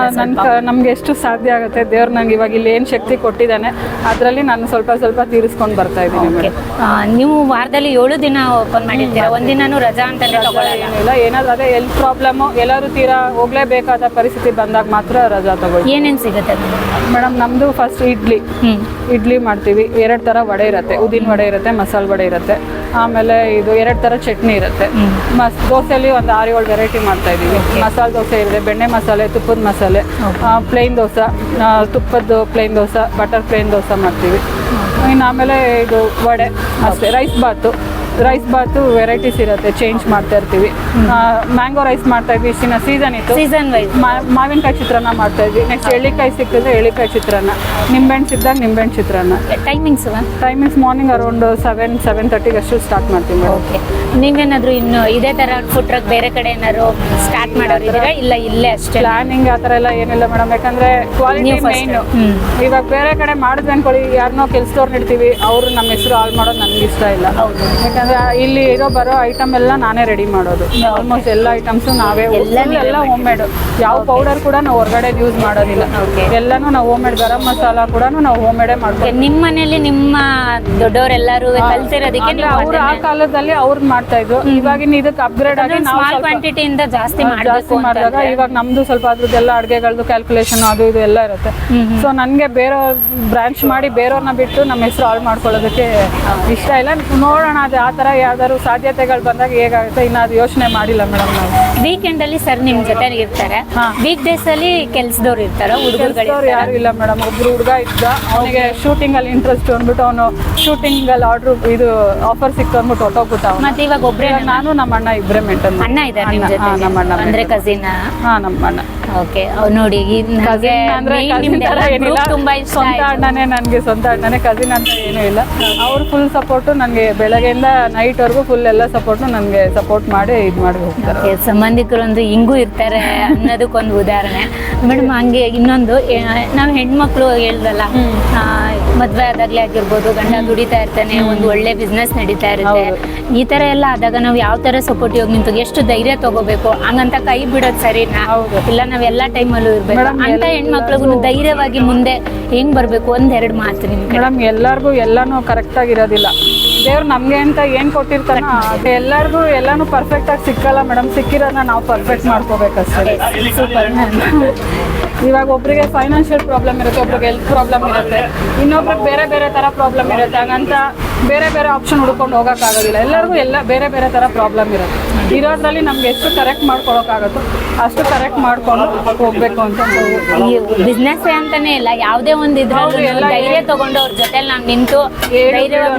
ನಮ್ಗೆ ಎಷ್ಟು ಸಾಧ್ಯ ಆಗುತ್ತೆ ದೇವ್ರು ನಂಗೆ ಇವಾಗ ಇಲ್ಲಿ ಏನ್ ಶಕ್ತಿ ಕೊಟ್ಟಿದ್ದಾನೆ ಅದರಲ್ಲಿ ನಾನು ಸ್ವಲ್ಪ ತೀರಿಸ್ಕೊಂಡು ಬರ್ತಾ ಇದ್ದೀನಿ. ನೀವು ವಾರದಲ್ಲಿ 7 ದಿನ ಓಪನ್ ಮಾಡಿರ್ತೀರಾ, ಒಂದಿನೂ ರಜಾ ಅಂತಾನೆ ಏನಿಲ್ಲ. ಏನಾದ್ರು ಅದೇ ಹೆಲ್ತ್ ಪ್ರಾಬ್ಲಮ್ ಎಲ್ಲರೂ ತೀರಾ ಹೋಗ್ಲೇಬೇಕಾದ ಪರಿಸ್ಥಿತಿ ಬಂದಾಗ ಮಾತ್ರ ರಜಾ ತಗೊಳ್ಳಿ. ಏನೇನ್ ಸಿಗುತ್ತೆ ಮೇಡಮ್? ನಮ್ದು ಫಸ್ಟ್ ಇಡ್ಲಿ ಮಾಡ್ತೀವಿ. 2 ತರ ವಡೆ ಇರುತ್ತೆ, ಉದ್ದಿನ ವಡೆ ಇರುತ್ತೆ, ಮಸಾಲೆ ವಡೆ ಇರುತ್ತೆ, ಆಮೇಲೆ ಇದು 2 ತರ ಚಟ್ನಿ ಇರುತ್ತೆ. ದೋಸೆಯಲ್ಲಿ ಒಂದು 6-7 ವೆರೈಟಿ ಮಾಡ್ತಾ ಇದೀವಿ. ಮಸಾಲೆ ದೋಸೆ ಇದೆ, ಬೆಣ್ಣೆ ಮಸಾಲೆ, ತುಪ್ಪದ ಮಸಾಲೆ, ಪ್ಲೇನ್ ದೋಸೆ, ತುಪ್ಪದ plain dosa, butter plain dosa ಮಾಡ್ತೀವಿ. ಇನ್ನು ಆಮೇಲೆ ಇದು ವಡೆ ಅಷ್ಟೇ. ರೈಸ್ ಬಾತು ವೆರೈಟೀಸ್ ಇರುತ್ತೆ, ಚೇಂಜ್ ಮಾಡ್ತಾ ಇರ್ತೀವಿ. ಮ್ಯಾಂಗೋ ರೈಸ್ ಮಾಡ್ತಾ ಇದ್ವಿ, ಸೀಸನ್ ಇತ್ತು, ಸೀಸನ್ ವೈಸ್. ಮಾವಿನಕಾಯಿ ಚಿತ್ರಾನ್ನ ಮಾಡ್ತಾ ಇದ್ವಿ. ನೆಕ್ಸ್ಟ್ ಎಳ್ಳಿಕಾಯಿ ಸಿಕ್ಕಿದ್ರೆ ಎಳ್ಳಿಕಾಯಿ ಚಿತ್ರಾನ್ನ, ನಿಂಬೆಹಣ್ಣು ಸಿಕ್ಕಿದಾಗ ನಿಂಬೆಹಣ್ಣು ಚಿತ್ರಾನ್ನ. ಟೈಮಿಂಗ್ಸ್ ಮಾರ್ನಿಂಗ್ ಅರೌಂಡ್ 7-7:30 ಅಷ್ಟು ಸ್ಟಾರ್ಟ್ ಮಾಡ್ತೀವಿ. ಓಕೆ, ನೀವೇನಾದ್ರು ಇನ್ನು ಇದೇ ತರ ಫುಡ್ ಟ್ರಕ್ ಬೇರೆ ಕಡೆ ಏನಾದ್ರು ಸ್ಟಾರ್ಟ್ ಮಾಡೋರಿದ್ದೀರಾ? ಇಲ್ಲ ಇಲ್ಲೇ ಅಷ್ಟೇ ಪ್ಲಾನಿಂಗ್ ಆ ಥರ ಎಲ್ಲ ಏನಿಲ್ಲ ಮೇಡಮ್, ಯಾಕಂದ್ರೆ ಕ್ವಾಲಿಟಿ ಮೇನ್. ಇವಾಗ ಬೇರೆ ಕಡೆ ಮಾಡಿದ್ವಿ ಅನ್ಕೊಳ್ಳಿ, ಯಾರನ್ನೋ ಕೆಲ್ಸದವ್ರನ್ನ ಇಡ್ತೀವಿ, ಅವರು ನಮ್ಮ ಹೆಸರು ಹಾಳು ಮಾಡೋದು ನನಗೆ ಇಷ್ಟ ಇಲ್ಲ. ಯಾಕಂದ್ರೆ ಇಲ್ಲಿ ಬರೋ ಐಟಮ್ ಎಲ್ಲ ನಾನೇ ರೆಡಿ ಮಾಡೋದು. ಆಲ್ಮೋಸ್ಟ್ ಎಲ್ಲ ಐಟಮ್ಸು ನಾವೇ, ಎಲ್ಲ ಹೋಮ್ ಮೇಡ್. ಯಾವ ಪೌಡರ್ ಕೂಡ ನಾವು ಹೊರಗಡೆ ಯೂಸ್ ಮಾಡೋದಿಲ್ಲ. ಎಲ್ಲಾನು ನಾವು ಹೋಮ್ ಮೇಡ್. ಗರಂ ಮಸಾಲ ಕೂಡ ನಾವು ಹೋಮ್ ಮೇಡೇ ಮಾಡ್ತೀವಿ. ನಿಮ್ಮ ಮನೇಲಿ ನಿಮ್ಮ ದೊಡ್ಡವರೆಲ್ಲರೂ ಕಲ್ತಿರೋದಕ್ಕೆ ಅವ್ರು ಆ ಕಾಲದಲ್ಲಿ ಅವ್ರು ಮಾಡ್ತಾ ಇದ್ರು. ಇವಾಗಿನ ಇದಕ್ಕೆ ಅಪ್ಗ್ರೇಡ್ ಆಗಿ ನಾವು ಸ್ಮಾಲ್ ಕ್ವಾಂಟಿಟಿಯಿಂದ ಜಾಸ್ತಿ ಮಾಡಿದಾಗ ಇವಾಗ ನಮ್ದು ಸ್ವಲ್ಪ ಅದ್ರದ್ದೆಲ್ಲ ಅಡುಗೆಗಳದ್ದು ಕ್ಯಾಲ್ಕುಲೇಷನ್ ಅದು ಇದು ಎಲ್ಲ ಇರುತ್ತೆ. ಸೊ ನನಗೆ ಬೇರೆಯವ್ರ ಬ್ರಾಂಚ್ ಮಾಡಿ ಬೇರೆಯವ್ರನ್ನ ಬಿಟ್ಟು ನಮ್ಮ ಹೆಸರು ಹಾಳು ಮಾಡ್ಕೊಳ್ಳೋದಕ್ಕೆ ಇಷ್ಟ ಇಲ್ಲ. ನೋಡೋಣ ಅದು ಆ ಥರ ಯಾವ್ದಾದ್ರು ಸಾಧ್ಯತೆಗಳು ಬಂದಾಗ ಹೇಗಾಗುತ್ತೆ, ಇನ್ನು ಅದು ಯೋಚನೆ ಮಾಡಿಲ್ಲ ಮೇಡಮ್. ನಾವು ವೀಕೆಂಡ್ ಅಲ್ಲಿ ಸರ್ ನಿಮ್ ಜೊತೆ ಇರ್ತಾರೆ, ವೀಕ್ ಡೇಸ್ ಅಲ್ಲಿ ಕೆಲ್ಸದವ್ರು ಇರ್ತಾರ? ಹುಡುಗರು ಯಾರು ಇಲ್ಲ ಮೇಡಮ್. ಒಬ್ರು ಹುಡುಗ ಇದ್ದ, ಅವನಿಗೆ ಶೂಟಿಂಗ್ ಅಲ್ಲಿ ಇಂಟ್ರೆಸ್ಟ್ ಅಂದ್ಬಿಟ್ಟು ಅವನು ಶೂಟಿಂಗ್ ಅಲ್ಲಿ ಇದು ಆಫರ್ ಸಿಕ್ತು ಅಂದ್ಬಿಟ್ಟು ಹೊಟ್ಟೋಗ್ಬಿಟ್ಟ. ಮತ್ತೆ ಇವಾಗ ಒಬ್ರೇ? ನಾನು ನಮ್ಮ ಅಣ್ಣ ಇಬ್ಬರೇ ಮೇಂಟೈನ್. ಅಣ್ಣ ಇದ್ದಾರೆ ನಮ್ಮ ಅಣ್ಣ ಅಂದ್ರೆ ಕಸಿನ್? ನಮ್ಮ ಅಣ್ಣ. ಓಕೆ, ನೋಡಿ ತುಂಬಾ ಇಷ್ಟ. ಸ್ವಂತ ಅಣ್ಣನೇ ನನಗೆ, ಸ್ವಂತ ಅಣ್ಣನೇ, ಕಸಿನ್ ಅಂತ ಏನೂ ಇಲ್ಲ. ಅವ್ರು ಫುಲ್ ಸಪೋರ್ಟು ನನಗೆ, ಬೆಳಗ್ಗೆಯಿಂದ ನೈಟ್ ವರ್ಗು ಫುಲ್ ಎಲ್ಲ ಸಪೋರ್ಟು ನನಗೆ ಸಪೋರ್ಟ್ ಮಾಡಿ ಇದು ಮಾಡಿ ಹೋಗ್ತಾರೆ. ಸಂಬಂಧಿಕರೊಂದು ಹಿಂಗೂ ಇರ್ತಾರೆ ಅನ್ನೋದಕ್ಕೊಂದು ಉದಾಹರಣೆ ಮೇಡಮ್. ಹಂಗೆ ಇನ್ನೊಂದು, ನಾವು ಹೆಣ್ಮಕ್ಳು ಹೇಳ್ದಲ್ಲ, ಮದ್ವೆ ಆದಾಗ್ಲೇ ಆಗಿರ್ಬೋದು, ಗಂಡ ದುಡಿತಾ ಇರ್ತಾನೆ, ಒಂದು ಒಳ್ಳೆ ಬಿಸ್ನೆಸ್ ನಡೀತಾ ಇರುತ್ತೆ, ಈ ತರ ಎಲ್ಲ ಆದಾಗ ನಾವು ಯಾವ ತರ ಸಪೋರ್ಟ್ ಹೋಗಿ ನಿಂತು ಎಷ್ಟು ಧೈರ್ಯ ತಗೋಬೇಕು, ಹಂಗಂತ ಕೈ ಬಿಡೋದು ಸರಿನಾ? ಇಲ್ಲ ನಾವ್ ಎಲ್ಲಾ ಟೈಮಲ್ಲೂ ಇರ್ಬೇಕು ಅಂತ ಹೆಣ್ಮಕ್ಳಿಗೂ ಧೈರ್ಯವಾಗಿ ಮುಂದೆ ಹೆಂಗ್ ಬರ್ಬೇಕು? 1-2 ಮಾತು ನಿಮ್ಗೆ. ಮೇಡಮ್, ಎಲ್ಲಾರ್ಗು ಎಲ್ಲಾನು ಕರೆಕ್ಟ್ ಆಗಿರೋದಿಲ್ಲ. ದೇವ್ರು ನಮ್ಗೆ ಅಂತ ಏನ್ ಕೊಟ್ಟಿರ್ತಾನ ಎಲ್ಲಾರ್ಗು ಎಲ್ಲಾನು ಪರ್ಫೆಕ್ಟ್ ಆಗಿ ಸಿಕ್ಕಲ್ಲ ಮೇಡಮ್. ಸಿಕ್ಕಿರೋದನ್ನ ನಾವು ಪರ್ಫೆಕ್ಟ್ ಮಾಡ್ಕೋಬೇಕಷ್ಟೇ. ಇವಾಗ ಒಬ್ರಿಗೆ ಫೈನಾನ್ಷಿಯಲ್ ಪ್ರಾಬ್ಲಮ್ ಇರುತ್ತೆ, ಒಬ್ರಿಗೆ ಹೆಲ್ತ್ ಪ್ರಾಬ್ಲಮ್ ಇರುತ್ತೆ, ಇನ್ನೊಬ್ರಿಗೆ ಬೇರೆ ಬೇರೆ ತರ ಪ್ರಾಬ್ಲಮ್ ಇರುತ್ತೆ. ಹಾಗಂತ ಬೇರೆ ಬೇರೆ ಆಪ್ಷನ್ ಹುಡ್ಕೊಂಡು ಹೋಗೋಕ್ಕಾಗೋದಿಲ್ಲ. ಎಲ್ಲರಿಗೂ ಬೇರೆ ಬೇರೆ ತರ ಪ್ರಾಬ್ಲಮ್ ಇರುತ್ತೆ. ಇರೋದ್ರಲ್ಲಿ ನಮ್ಗೆ ಎಷ್ಟು ಕರೆಕ್ಟ್ ಮಾಡ್ಕೊಳಕ್ಕಾಗುತ್ತೋ ಅಷ್ಟು ಕರೆಕ್ಟ್ ಮಾಡ್ಕೊಂಡು ಹೋಗ್ಬೇಕು ಅಂತ. ಬಿಸ್ನೆಸ್ ಅಂತಾನೆ ಇಲ್ಲ, ಯಾವುದೇ ಒಂದು ಇದ್ರಲ್ಲೂ ಧೈರ್ಯ ತಗೊಂಡು ಅವ್ರ ಜೊತೆ ನಾವು ನಿಂತು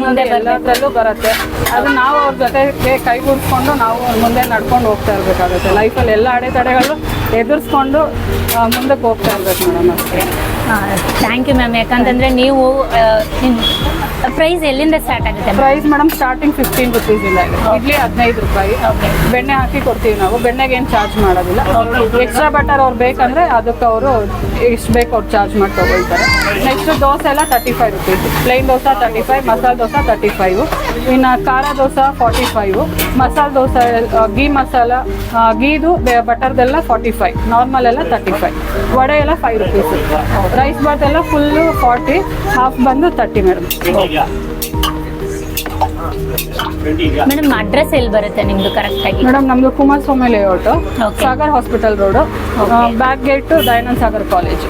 ಮುಂದೆ ಎಲ್ಲದರಲ್ಲೂ ಬರುತ್ತೆ. ಅದು ನಾವು ಅವ್ರ ಜೊತೆಗೆ ಕೈಗೂಡಿಸ್ಕೊಂಡು ನಾವು ಮುಂದೆ ನಡ್ಕೊಂಡು ಹೋಗ್ತಾ ಇರ್ಬೇಕಾಗುತ್ತೆ. ಲೈಫಲ್ಲಿ ಎಲ್ಲ ಅಡೆತಡೆಗಳು ಎದುರಿಸ್ಕೊಂಡು ಮುಂದಕ್ಕೆ ಹೋಗ್ತಾ ಇರ್ಬೇಕು ಮೇಡಮ್. ಅಷ್ಟೇ. Thank you ma'am. ಯಾಕಂತಂದ್ರೆ ನೀವು ಪ್ರೈಸ್ ಎಲ್ಲಿಂದ ಸ್ಟಾರ್ಟ್ ಆಗುತ್ತೆ? ಪ್ರೈಸ್ ಮೇಡಮ್ ಸ್ಟಾರ್ಟಿಂಗ್ 15 ರೂಪೀಸ್ ಇಂದ ಇದೆ. ಇಡ್ಲಿ 15 ರೂಪಾಯಿ. ಬೆಣ್ಣೆ ಹಾಕಿ ಕೊಡ್ತೀವಿ ನಾವು. ಬೆಣ್ಣೆಗೆ ಏನು ಚಾರ್ಜ್ ಮಾಡೋದಿಲ್ಲ. ಎಕ್ಸ್ಟ್ರಾ ಬಟರ್ ಅವ್ರು ಬೇಕಂದ್ರೆ ಅದಕ್ಕೆ ಅವರು ಎಷ್ಟು ಬೇಕು ಅವ್ರು ಚಾರ್ಜ್ ಮಾಡಿ ತಗೊಳ್ತಾರೆ. ನೆಕ್ಸ್ಟ್ ದೋಸೆ ಎಲ್ಲ 35 ರೂಪೀಸ್. ಪ್ಲೈನ್ ದೋಸೆ 35, ಮಸಾಲೆ ದೋಸೆ 35, ಇನ್ನು ಖಾರ ದೋಸೆ 45, ಮಸಾಲೆ ದೋಸೆ ಗೀ ಮಸಾಲ ಗೀದು ಬಟರ್ದೆಲ್ಲ 45, ನಾರ್ಮಲ್ ಎಲ್ಲ 35, ವಡೆ ಎಲ್ಲ 5 ರೂಪೀಸ್. ರೈಸ್ ಬಾತ್ ಎಲ್ಲ ಫುಲ್ಲು 40, ಹಾಫ್ ಬಂದು 30 ಮೇಡಮ್. ಮೇಡಮ್ ಅಡ್ರೆಸ್ ಎಲ್ಲಿ ಬರುತ್ತೆ ನಿಮ್ದು ಕರೆಕ್ಟ್ ಆಗಿ? ಮೇಡಮ್ ನಮ್ದು Kumaraswamy layout, Sagar hospital road, back gate Dayananda Sagar college.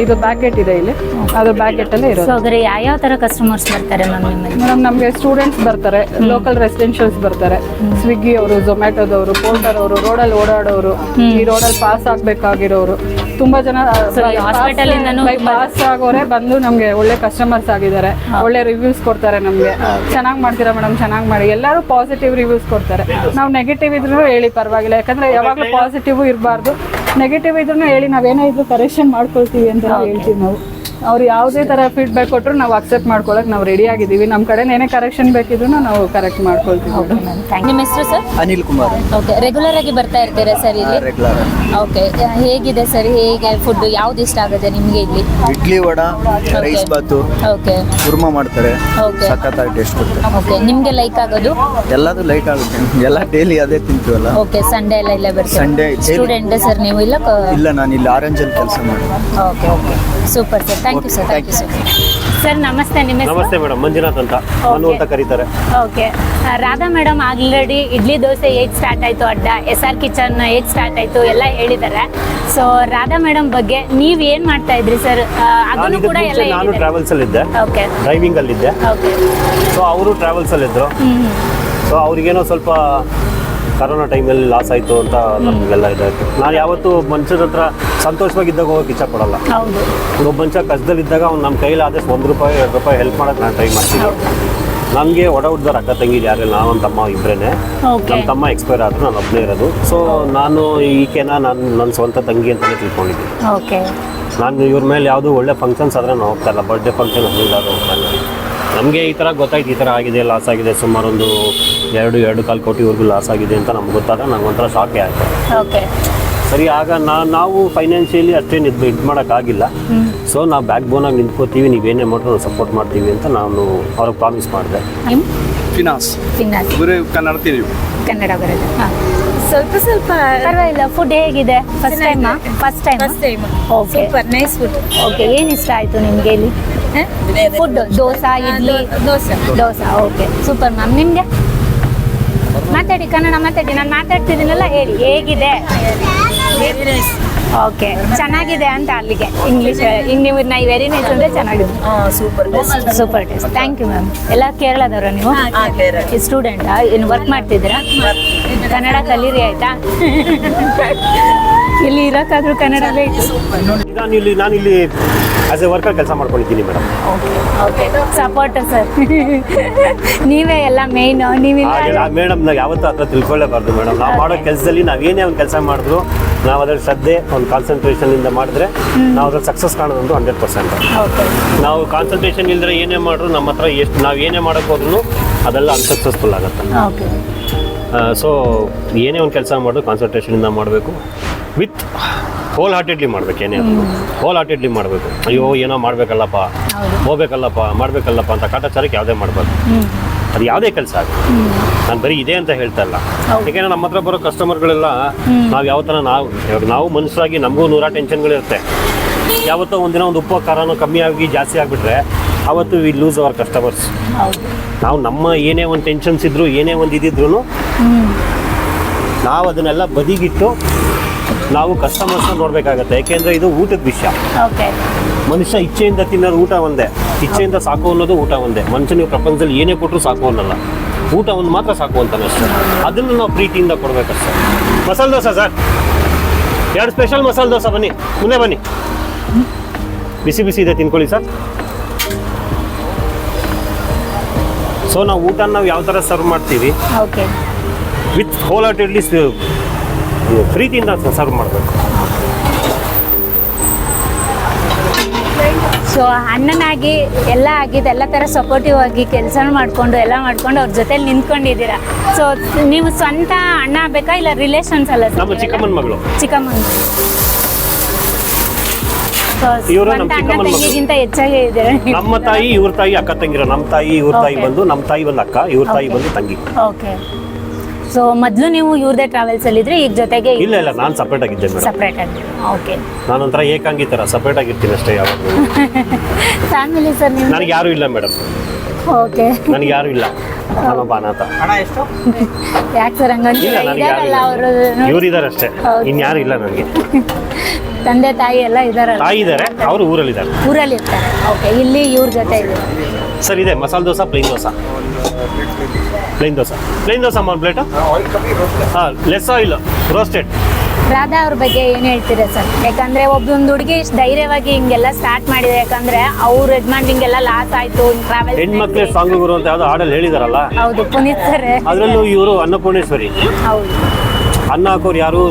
ಇದು ಬ್ಯಾಕ್ ಗೇಟ್ ಇದೆ ಇಲ್ಲಿ, ಅದು ಬ್ಯಾಕ್ ಗೇಟ್ ಅಲ್ಲೇ ಇರೋದು. ಹಾಗಾದ್ರೆ ಯಾವ ತರ ಕಸ್ಟಮರ್ಸ್ ಬರ್ತಾರೆ ಮೇಡಮ್? ನಮಗೆ ಸ್ಟೂಡೆಂಟ್ಸ್ ಬರ್ತಾರೆ, ಲೋಕಲ್ ರೆಸಿಡೆನ್ಷಿಯಲ್ಸ್ ಬರ್ತಾರೆ, ಸ್ವಿಗ್ಗಿ ಅವರು, ಝೊಮ್ಯಾಟೋದವರು, ಪೋರ್ಟರ್ ಅವರು, ರೋಡಲ್ಲಿ ಓಡಾಡೋರು, ಈ ರೋಡಲ್ಲಿ ಪಾಸ್ ಆಗ್ಬೇಕಾಗಿರೋರು, ತುಂಬಾ ಜನ ಪಾಸ್ ಆಗೋರೆ ಬಂದು ನಮ್ಗೆ ಒಳ್ಳೆ ಕಸ್ಟಮರ್ಸ್ ಆಗಿದ್ದಾರೆ. ಒಳ್ಳೆ ರಿವ್ಯೂಸ್ ಕೊಡ್ತಾರೆ ನಮ್ಗೆ. ಚೆನ್ನಾಗಿ ಮಾಡ್ತೀರಾ ಮಾಡ್ತೀರಾ ಮೇಡಮ್, ಚೆನ್ನಾಗಿ ಮಾಡಿ. ಎಲ್ಲರೂ ಪಾಸಿಟಿವ್ ರಿವ್ಯೂಸ್ ಕೊಡ್ತಾರೆ. ನಾವು ನೆಗೆಟಿವ್ ಇದ್ರೂ ಹೇಳಿ ಪರವಾಗಿಲ್ಲ, ಯಾಕಂದ್ರೆ ಯಾವಾಗಲೂ ಪಾಸಿಟಿವ್ ಇರಬಾರ್ದು. ನೆಗೆಟಿವ್ ಇದ್ರೂ ಹೇಳಿ, ನಾವೇನೇ ಇದ್ರೂ ಕರೆಕ್ಷನ್ ಮಾಡ್ಕೊಳ್ತೀವಿ ಅಂತ ಹೇಳ್ತೀವಿ ನಾವು. ಅವ್ರು ಯಾವುದೇ ಥರ ಫೀಡ್ಬ್ಯಾಕ್ ಕೊಟ್ಟರು ನಾವು ಅಕ್ಸೆಪ್ಟ್ ಮಾಡ್ಕೊಳಕ್ಕೆ ನಾವು ರೆಡಿ ಆಗಿದ್ದೀವಿ. ನಮ್ಮ ಕಡೆ ಏನೇ ಕರೆಕ್ಷನ್ ಬೇಕಿದ್ರು ನಾವು ಕರೆಕ್ಟ್ ಮಾಡ್ಕೊಳ್ತೀವಿ. ನಿಮ್ಮ ಹೆಸರು sir? Anil Kumar. Okay, regular ಆಗಿ ಬರ್ತಾ ಇರ್ತೀರಾ ಸರ್ ಇಲ್ಲಿ? ರೆಗ್ಯುಲರ್. ಓಕೆ, ಹೇಗಿದೆ ಸರ್, ಹೇಗೆ ಫುಡ್ ಯಾವ್ದು ಇಷ್ಟ ಆಗುತ್ತೆ ನಿಮಗೆ ಇಲ್ಲಿ? ಇಡ್ಲಿ ವಡ, ರೈಸ್ ಬಾತು, ಓಕೆ, ಕುರ್ಮಾ ಮಾಡ್ತಾರೆ, ಓಕೆ, ಸಖತ್ತಾಗಿ ಟೇಸ್ಟ್ ಕೊಡ್ತಾರೆ. ಓಕೆ. ನಿಮಗೆ ಲೈಕ್ ಆಗೋದು? ಎಲ್ಲದು ಲೈಕ್ ಆಗುತ್ತೆ, ಎಲ್ಲ ಡೈಲಿ ಅದೇ ತಿಂತೀವಲ್ಲ. ಓಕೆ, ಸಂಡೇ ಎಲ್ಲ ಇಲ್ಲೇ ಬರ್ತೀರಾ? ಸಂಡೇ ಸ್ಟೂಡೆಂಟ್ ಸರ್ ನೀವು? ಇಲ್ಲ, ನಾನು ಇಲ್ಲಿ ಆರೆಂಜ್ ಅಲ್ಲಿ ಕೆಲಸ ಮಾಡಿ. Okay, okay, super sir. Thank you sir. Thank you sir. Sir ನಮಸ್ತೆ, ನಿಮ್ಮ ಹೆಸರು? ನಮಸ್ತೆ ಮೇಡಮ್, ಮಂಜುನಾಥ್ ಅಂತ, ಮನು ಅಂತ ಕರೀತಾರೆ. Okay, Radha madam already idli dosa ಹೇಗೆ ಸ್ಟಾರ್ಟ್ ಆಯಿತು, ಅಡ್ಡ SR ಕಿಚನ್ ಹೇಗೆ ಸ್ಟಾರ್ಟ್ ಆಯಿತು ಎಲ್ಲ ಹೇಳಿದ್ದಾರೆ. ಸೊ ರಾಧಾ ಮೇಡಮ್ ಬಗ್ಗೆ ನೀವು ಏನು ಮಾಡ್ತಾ ಇದ್ರಿ ಸರ್? ಅದನ್ನು ಕೂಡ ಎಲ್ಲ ನಾನು ಟ್ರಾವೆಲ್ಸ್ ಅಲ್ಲಿ ಇದ್ದೆ, ಓಕೆ, ಡ್ರೈವಿಂಗ್ ಅಲ್ಲಿ ಇದ್ದೆ. ಓಕೆ. ಸೊ ಅವರು ಟ್ರಾವೆಲ್ಸ್ ಅಲ್ಲಿ ಇದ್ರು. ಸೊ ಅವ್ರಿಗೇನೋ ಸ್ವಲ್ಪ ಕರೋನಾ ಟೈಮಲ್ಲಿ ಲಾಸ್ ಆಯಿತು ಅಂತ ನಮಗೆಲ್ಲ ಇದಾಯಿತು. ನಾನು ಯಾವತ್ತೂ ಮನುಷ್ಯರ ಹತ್ರ ಸಂತೋಷವಾಗಿದ್ದಾಗ ಹೋಗೋಕೆ ಇಚ್ಛೆ ಪಡಲ್ಲ. ಹೌದು. ಒಬ್ಬ ಮನುಷ್ಯ ಕಷ್ಟದಲ್ಲಿದ್ದಾಗ ಅವ್ನು ನಮ್ಮ ಕೈಲಿ ಆದಷ್ಟು ₹1 ₹2 ಹೆಲ್ಪ್ ಮಾಡೋಕೆ ನಾನು ಟ್ರೈ ಮಾಡ್ತೀನಿ. ನನಗೆ ಒಡ ಹುಡ್ದವ್ರು ಅಕ್ಕ ತಂಗಿ ಯಾರಿಲ್ಲ, ನಾನು ನನ್ನ ತಮ್ಮ ಇಬ್ಬರೇ. ಓಕೆ. ನಮ್ಮ ತಮ್ಮ ಎಕ್ಸ್ಪೈರ್ ಆದರೂ ನಾನು ಒಬ್ಬನೇ ಇರೋದು. ಸೊ ನಾನು ಈಕೆನ ನನ್ನ ಸ್ವಂತ ತಂಗಿ ಅಂತಲೇ ತಿಳ್ಕೊಂಡಿದ್ದೀನಿ. ಓಕೆ. ನಾನು ಇವ್ರ ಮೇಲೆ ಯಾವುದೂ ಒಳ್ಳೆ ಫಂಕ್ಷನ್ಸ್ ಆದರೆ ನಾನು ಹೋಗ್ತಾ ಇಲ್ಲ. ಬರ್ಡೇ ಫಂಕ್ಷನ್ ಹೋಗಿದಾಗ ಹೋಗ್ತಾನೆ. ನಮಗೆ ಈ ಥರ ಗೊತ್ತಾಯ್ತು, ಈ ಥರ ಆಗಿದೆ, ಲಾಸ್ ಆಗಿದೆ, ಸುಮಾರು ಒಂದು 2.25 ಕೋಟಿವರೆಗೂ ಲಾಸ್ ಆಗಿದೆ ಅಂತ ನಮ್ಗೆ ಗೊತ್ತಾಗ ನಂಗೆ ಒಂಥರ ಶಾಕೇ ಆಯಿತು. ಓಕೆ. ಸರಿ, ಆಗ ನಾವು ಫೈನಾನ್ಷಿಯಲಿ ಅಷ್ಟೇನು ಇದು ಮಾಡೋಕ್ಕಾಗಿಲ್ಲ. ಸೊ ನಾವು ಬ್ಯಾಕ್ ಬೋನಾಗಿ ನಿಂತ್ಕೋತೀವಿ, ನೀವೇನೇ ಮಾಡಿದ್ರು ನಾವು ಸಪೋರ್ಟ್ ಮಾಡ್ತೀವಿ ಅಂತ ನಾನು ಅವ್ರಿಗೆ ಪ್ರಾಮಿಸ್ ಮಾಡಿದೆ. ಫಿನಾನ್ಸ್ ಕನ್ನಡ ತಿಳಿವು. ಕನ್ನಡ ಬರೋದು? ಹಾಂ, ಸ್ವಲ್ಪ ಪರವಾಗಿಲ್ಲ. ಫುಡ್ ಹೇಗಿದೆ? First time. Okay, nice food. Okay. ಏನು ಇಷ್ಟ ಆಯಿತು ನಿಮಗೆ ಇಲ್ಲಿ? Food dosa, idli? Dosa. Okay, super ma'am. ನಿಮಗೆ ಮಾತಾಡಿ, ಕನ್ನಡ ಮಾತಾಡಿ. ನಾನು ಮಾತಾಡ್ತಿದ್ದೀನಲ್ಲ, ಹೇಳಿ ಹೇಗಿದೆ? ಓಕೆ, ಚೆನ್ನಾಗಿದೆ ಅಂತ ಅಲ್ಲಿಗೆ ಇಂಗ್ಲೀಷ್. ಈಗ ನೀವು ವೆರಿ ನೈಸ್ ಅಂದರೆ ಚೆನ್ನಾಗಿದೆ. Super super taste. Thank you ma'am. ಎಲ್ಲ ಕೇರಳದವ್ರ ನೀವು? ಸ್ಟೂಡೆಂಟಾ? ಏನು ವರ್ಕ್ ಮಾಡ್ತಿದ್ದೀರಾ? ಕನ್ನಡ ಕಲೀರಿ ಆಯ್ತಾ? ಇಲ್ಲಿ ಇರೋಕ್ಕಾದ್ರೂ ಕನ್ನಡವೇ ಇತ್ತು. ನಾನಿಲ್ಲಿ ಆಸ್ ಎ ವರ್ಕರ್ ಕೆಲಸ ಮಾಡ್ಕೊಂಡಿದ್ದೀನಿ ಮೇಡಮ್. Okay, support sir. ನೀವೇ ಎಲ್ಲ ಮೇಯ್ನು. ನೀವಿಲ್ಲ ಮೇಡಮ್, ನಾವು ಯಾವತ್ತೂ ಹತ್ರ ತಿಳ್ಕೊಳ್ಳೇಬಾರ್ದು ಮೇಡಮ್. ನಾವು ಮಾಡೋ ಕೆಲಸದಲ್ಲಿ ನಾವೇನೇ ಒಂದು ಕೆಲಸ ಮಾಡಿದ್ರು ನಾವು ಅದ್ರ ಶ್ರದ್ಧೆ, ಒಂದು ಕಾನ್ಸಂಟ್ರೇಷನಿಂದ ಮಾಡಿದ್ರೆ ನಾವು ಅದ್ರಲ್ಲಿ ಸಕ್ಸಸ್ ಕಾಣೋದಂತೂ 100%. ಓಕೆ. ನಾವು ಕಾನ್ಸಂಟ್ರೇಷನ್ ಇಲ್ಲದ್ರೆ ಏನೇ ಮಾಡಿದ್ರು ನಮ್ಮ ಹತ್ರ ಎಷ್ಟು ನಾವು ಏನೇ ಮಾಡೋಕ್ಕೆ ಹೋದ್ರೂ ಅದೆಲ್ಲ ಅನ್ಸಕ್ಸಸ್ಫುಲ್ ಆಗುತ್ತೆ. ಓಕೆ. ಸೊ ಏನೇ ಒಂದು ಕೆಲಸ ಮಾಡೋದು ಕಾನ್ಸಂಟ್ರೇಷನಿಂದ ಮಾಡಬೇಕು, ವಿತ್ ಹೋಲ್ ಹಾರ್ಟೆಡ್ಲಿ ಮಾಡ್ಬೇಕು. ಏನೇ ಹೋಲ್ ಹಾರ್ಟೆಡ್ಲಿ ಮಾಡಬೇಕು. ಅಯ್ಯೋ ಏನೋ ಮಾಡಬೇಕಲ್ಲಪ್ಪ, ಹೋಗ್ಬೇಕಲ್ಲಪ್ಪ, ಮಾಡಬೇಕಲ್ಲಪ್ಪ ಅಂತ ಕಾಟಾಚಾರಕ್ಕೆ ಯಾವುದೇ ಮಾಡಬಾರ್ದು. ಅದು ಯಾವುದೇ ಕೆಲಸ ಆಗುತ್ತೆ. ನಾನು ಬರೀ ಇದೆ ಅಂತ ಹೇಳ್ತಾ ಇಲ್ಲ. ಯಾಕೆಂದರೆ ನಮ್ಮ ಹತ್ರ ಬರೋ ಕಸ್ಟಮರ್ಗಳೆಲ್ಲ ನಾವು ಯಾವ ಥರ ನಾವು ಮನುಷ್ಯರಾಗಿ ನಮಗೂ 100 ಟೆನ್ಷನ್ಗಳಿರುತ್ತೆ. ಯಾವತ್ತೋ ಒಂದಿನ ಒಂದು ಉಪ್ಪು ಖಾರನೋ ಕಮ್ಮಿ ಆಗಿ ಜಾಸ್ತಿ ಆಗಿಬಿಟ್ರೆ ಅವತ್ತು ವಿ ಲೂಸ್ ಅವರ್ ಕಸ್ಟಮರ್ಸ್. ನಾವು ನಮ್ಮ ಏನೇ ಒಂದು ಟೆನ್ಷನ್ಸ್ ಇದ್ರು, ಏನೇ ಒಂದು ಇದ್ದಿದ್ರು ನಾವು ಅದನ್ನೆಲ್ಲ ಬದಿಗಿಟ್ಟು ನಾವು ಕಸ್ಟಮರ್ಸ್ನ ನೋಡಬೇಕಾಗತ್ತೆ. ಯಾಕೆಂದರೆ ಇದು ಊಟದ ವಿಷಯ. ಮನುಷ್ಯ ಇಚ್ಛೆಯಿಂದ ತಿನ್ನೋದು ಊಟ ಒಂದೇ, ಇಚ್ಛೆಯಿಂದ ಸಾಕು ಅನ್ನೋದು ಊಟ ಒಂದೇ. ಮನುಷ್ಯನಿಗೆ ಪ್ರಪಂಚದಲ್ಲಿ ಏನೇ ಕೊಟ್ಟರು ಸಾಕು ಅನ್ನಲ್ಲ, ಊಟ ಒಂದು ಮಾತ್ರ ಸಾಕು ಅಂತಾನೆ ಅಷ್ಟೇ. ಅದನ್ನು ನಾವು ಪ್ರೀತಿಯಿಂದ ಕೊಡಬೇಕಷ್ಟೇ. Masala dosa sir, 2 special masala dosa. ಬನ್ನಿ, ಮುಂದೆ ಬನ್ನಿ, ಬಿಸಿ ಬಿಸಿ ಇದೆ, ತಿನ್ಕೊಳ್ಳಿ ಸರ್. ಸೊ ನಾವು ಊಟ ನಾವು ಯಾವ ಥರ ಸರ್ವ್ ಮಾಡ್ತೀವಿ, ವಿತ್ ಹೋಲ್ ಹಾರ್ಟೆಡ್ಲಿ ಪ್ರೀತಿಯಿಂದ ಸರ್ವ್ ಮಾಡಬೇಕು. ಸೊ ಅಣ್ಣನಾಗಿ ಎಲ್ಲ ಆಗಿದೆ, ಎಲ್ಲ ಥರ ಸಪೋರ್ಟಿವ್ ಆಗಿ ಕೆಲಸ ಮಾಡಿಕೊಂಡು ಎಲ್ಲ ಮಾಡ್ಕೊಂಡು ಅವ್ರ ಜೊತೆಲಿ ನಿಂತ್ಕೊಂಡಿದ್ದೀರಾ. ಸೊ ನೀವು ಸ್ವಂತ ಅಣ್ಣ ಬೇಕಾ ಇಲ್ಲ ರಿಲೇಷನ್ಸ್ ಅಲ್ಲ? ನಮ್ಮ ಚಿಕ್ಕಮ್ಮನ ಮಗಳು. ಚಿಕ್ಕಮ್ಮನ ಇವರು ನಮ್ಮ ಚಿಕ್ಕಮ್ಮನ ಮಗಳು. ತಂಗಿಗಿಂತ ಹೆಚ್ಚಾಗಿ ಇದ್ದೀರಾ? ನಮ್ಮ ತಾಯಿ ಇವ್ರ ತಾಯಿ ಅಕ್ಕ ತಂಗಿರೋ. ನಮ್ಮ ತಾಯಿ ಇವ್ರ ತಾಯಿ ಬಂದು, ನಮ್ಮ ತಾಯಿ ಬಂದು ಅಕ್ಕ, ಇವ್ರ ತಾಯಿ ಬಂದು ತಂಗಿ. ಓಕೆ. ಸೊ ಮೊದಲು ನೀವು ಇವ್ರದೇ ಟ್ರಾವೆಲ್ಸ್ ಅಲ್ಲಿ ಇದ್ರೆ, ಈಗ ಜೊತೆಗೆ? ಇಲ್ಲ, ನಾನು ಸಪ್ರೇಟ್ ಆಗಿದ್ದೆ ಮೇಡಮ್. ಸಪ್ರೇಟ್ ಆಗಿ. ಓಕೆ. ನಾನೊಂಥರ ಏಕಾಂಗಿ ಥರ ಸಪ್ರೇಟ್ ಆಗಿರ್ತೀನಿ ಅಷ್ಟೇ. ಯಾವಾಗ ಫ್ಯಾಮಿಲಿ ಸರ್ ನೀವು? ನನಗೆ ಯಾರು ಇಲ್ಲ ಮೇಡಮ್. ಓಕೆ. ನನಗೆ ಯಾರು ಇಲ್ಲ, ನಾನೊಬ್ಬ ಅನಾಥ. ಯಾಕೆ ಸರ್ ಹಂಗಂತ? ಇಲ್ಲ, ನನಗೆ ಯಾರು ಇದಾರಲ್ಲ ಅವರು, ಇವ್ರು ಇದ್ದಾರೆ ಅಷ್ಟೇ, ಇನ್ಯಾರು ಇಲ್ಲ ನನಗೆ. ತಂದೆ ತಾಯಿ ಎಲ್ಲ ಇದಾರಲ್ಲ? ತಾಯಿ ಇದ್ದಾರೆ, ಅವರು ಊರಲ್ಲಿದ್ದಾರೆ. ಊರಲ್ಲಿ ಇರ್ತಾರೆ. ಓಕೆ. ಇಲ್ಲಿ ಇವ್ರ ಜೊತೆ ಇದೆ ಸರ್. ಇದೆ masala dosa, plain dosa. Plain dosa 1 plate. ಹಾಂ, ಲೆಸ್ ಆಯಿಲ್, ರೋಸ್ಟೆಡ್. ರಾಧಾ ಅವ್ರ ಬಗ್ಗೆ ಏನ್ ಹೇಳ್ತೀರಾ ಸರ್? ಯಾಕಂದ್ರೆ ಒಬ್ಬೊಂದು ಹುಡುಗಿ ಇಷ್ಟು ಧೈರ್ಯವಾಗಿ ಹಿಂಗೆಲ್ಲ ಸ್ಟಾರ್ಟ್ ಮಾಡಿದೆ, ಯಾಕಂದ್ರೆ ಅವ್ರ ಯಜಮಾನ್ ಹಿಂಗೆಲ್ಲ ಲಾಸ್ ಆಯ್ತು, ಟ್ರಾವೆಲ್ ಹೆಣ್ಮಕ್ಳೇ ಸಾಂಗ್ ಗುರು ಅಂತ ಯಾವ್ದೋ ಹಾಡಲ್ಲಿ ಹೇಳಿದಾರಲ್ಲ, ಹೌದು ಪುನೀತ್ ಸರ್. ಅದ್ರಲ್ಲೂ ಇವರು ಅನ್ನಪೂರ್ಣೇಶ್ವರಿ. ಹೌದು, ಅನ್ನ ಹಾಕೋರು ಯಾರು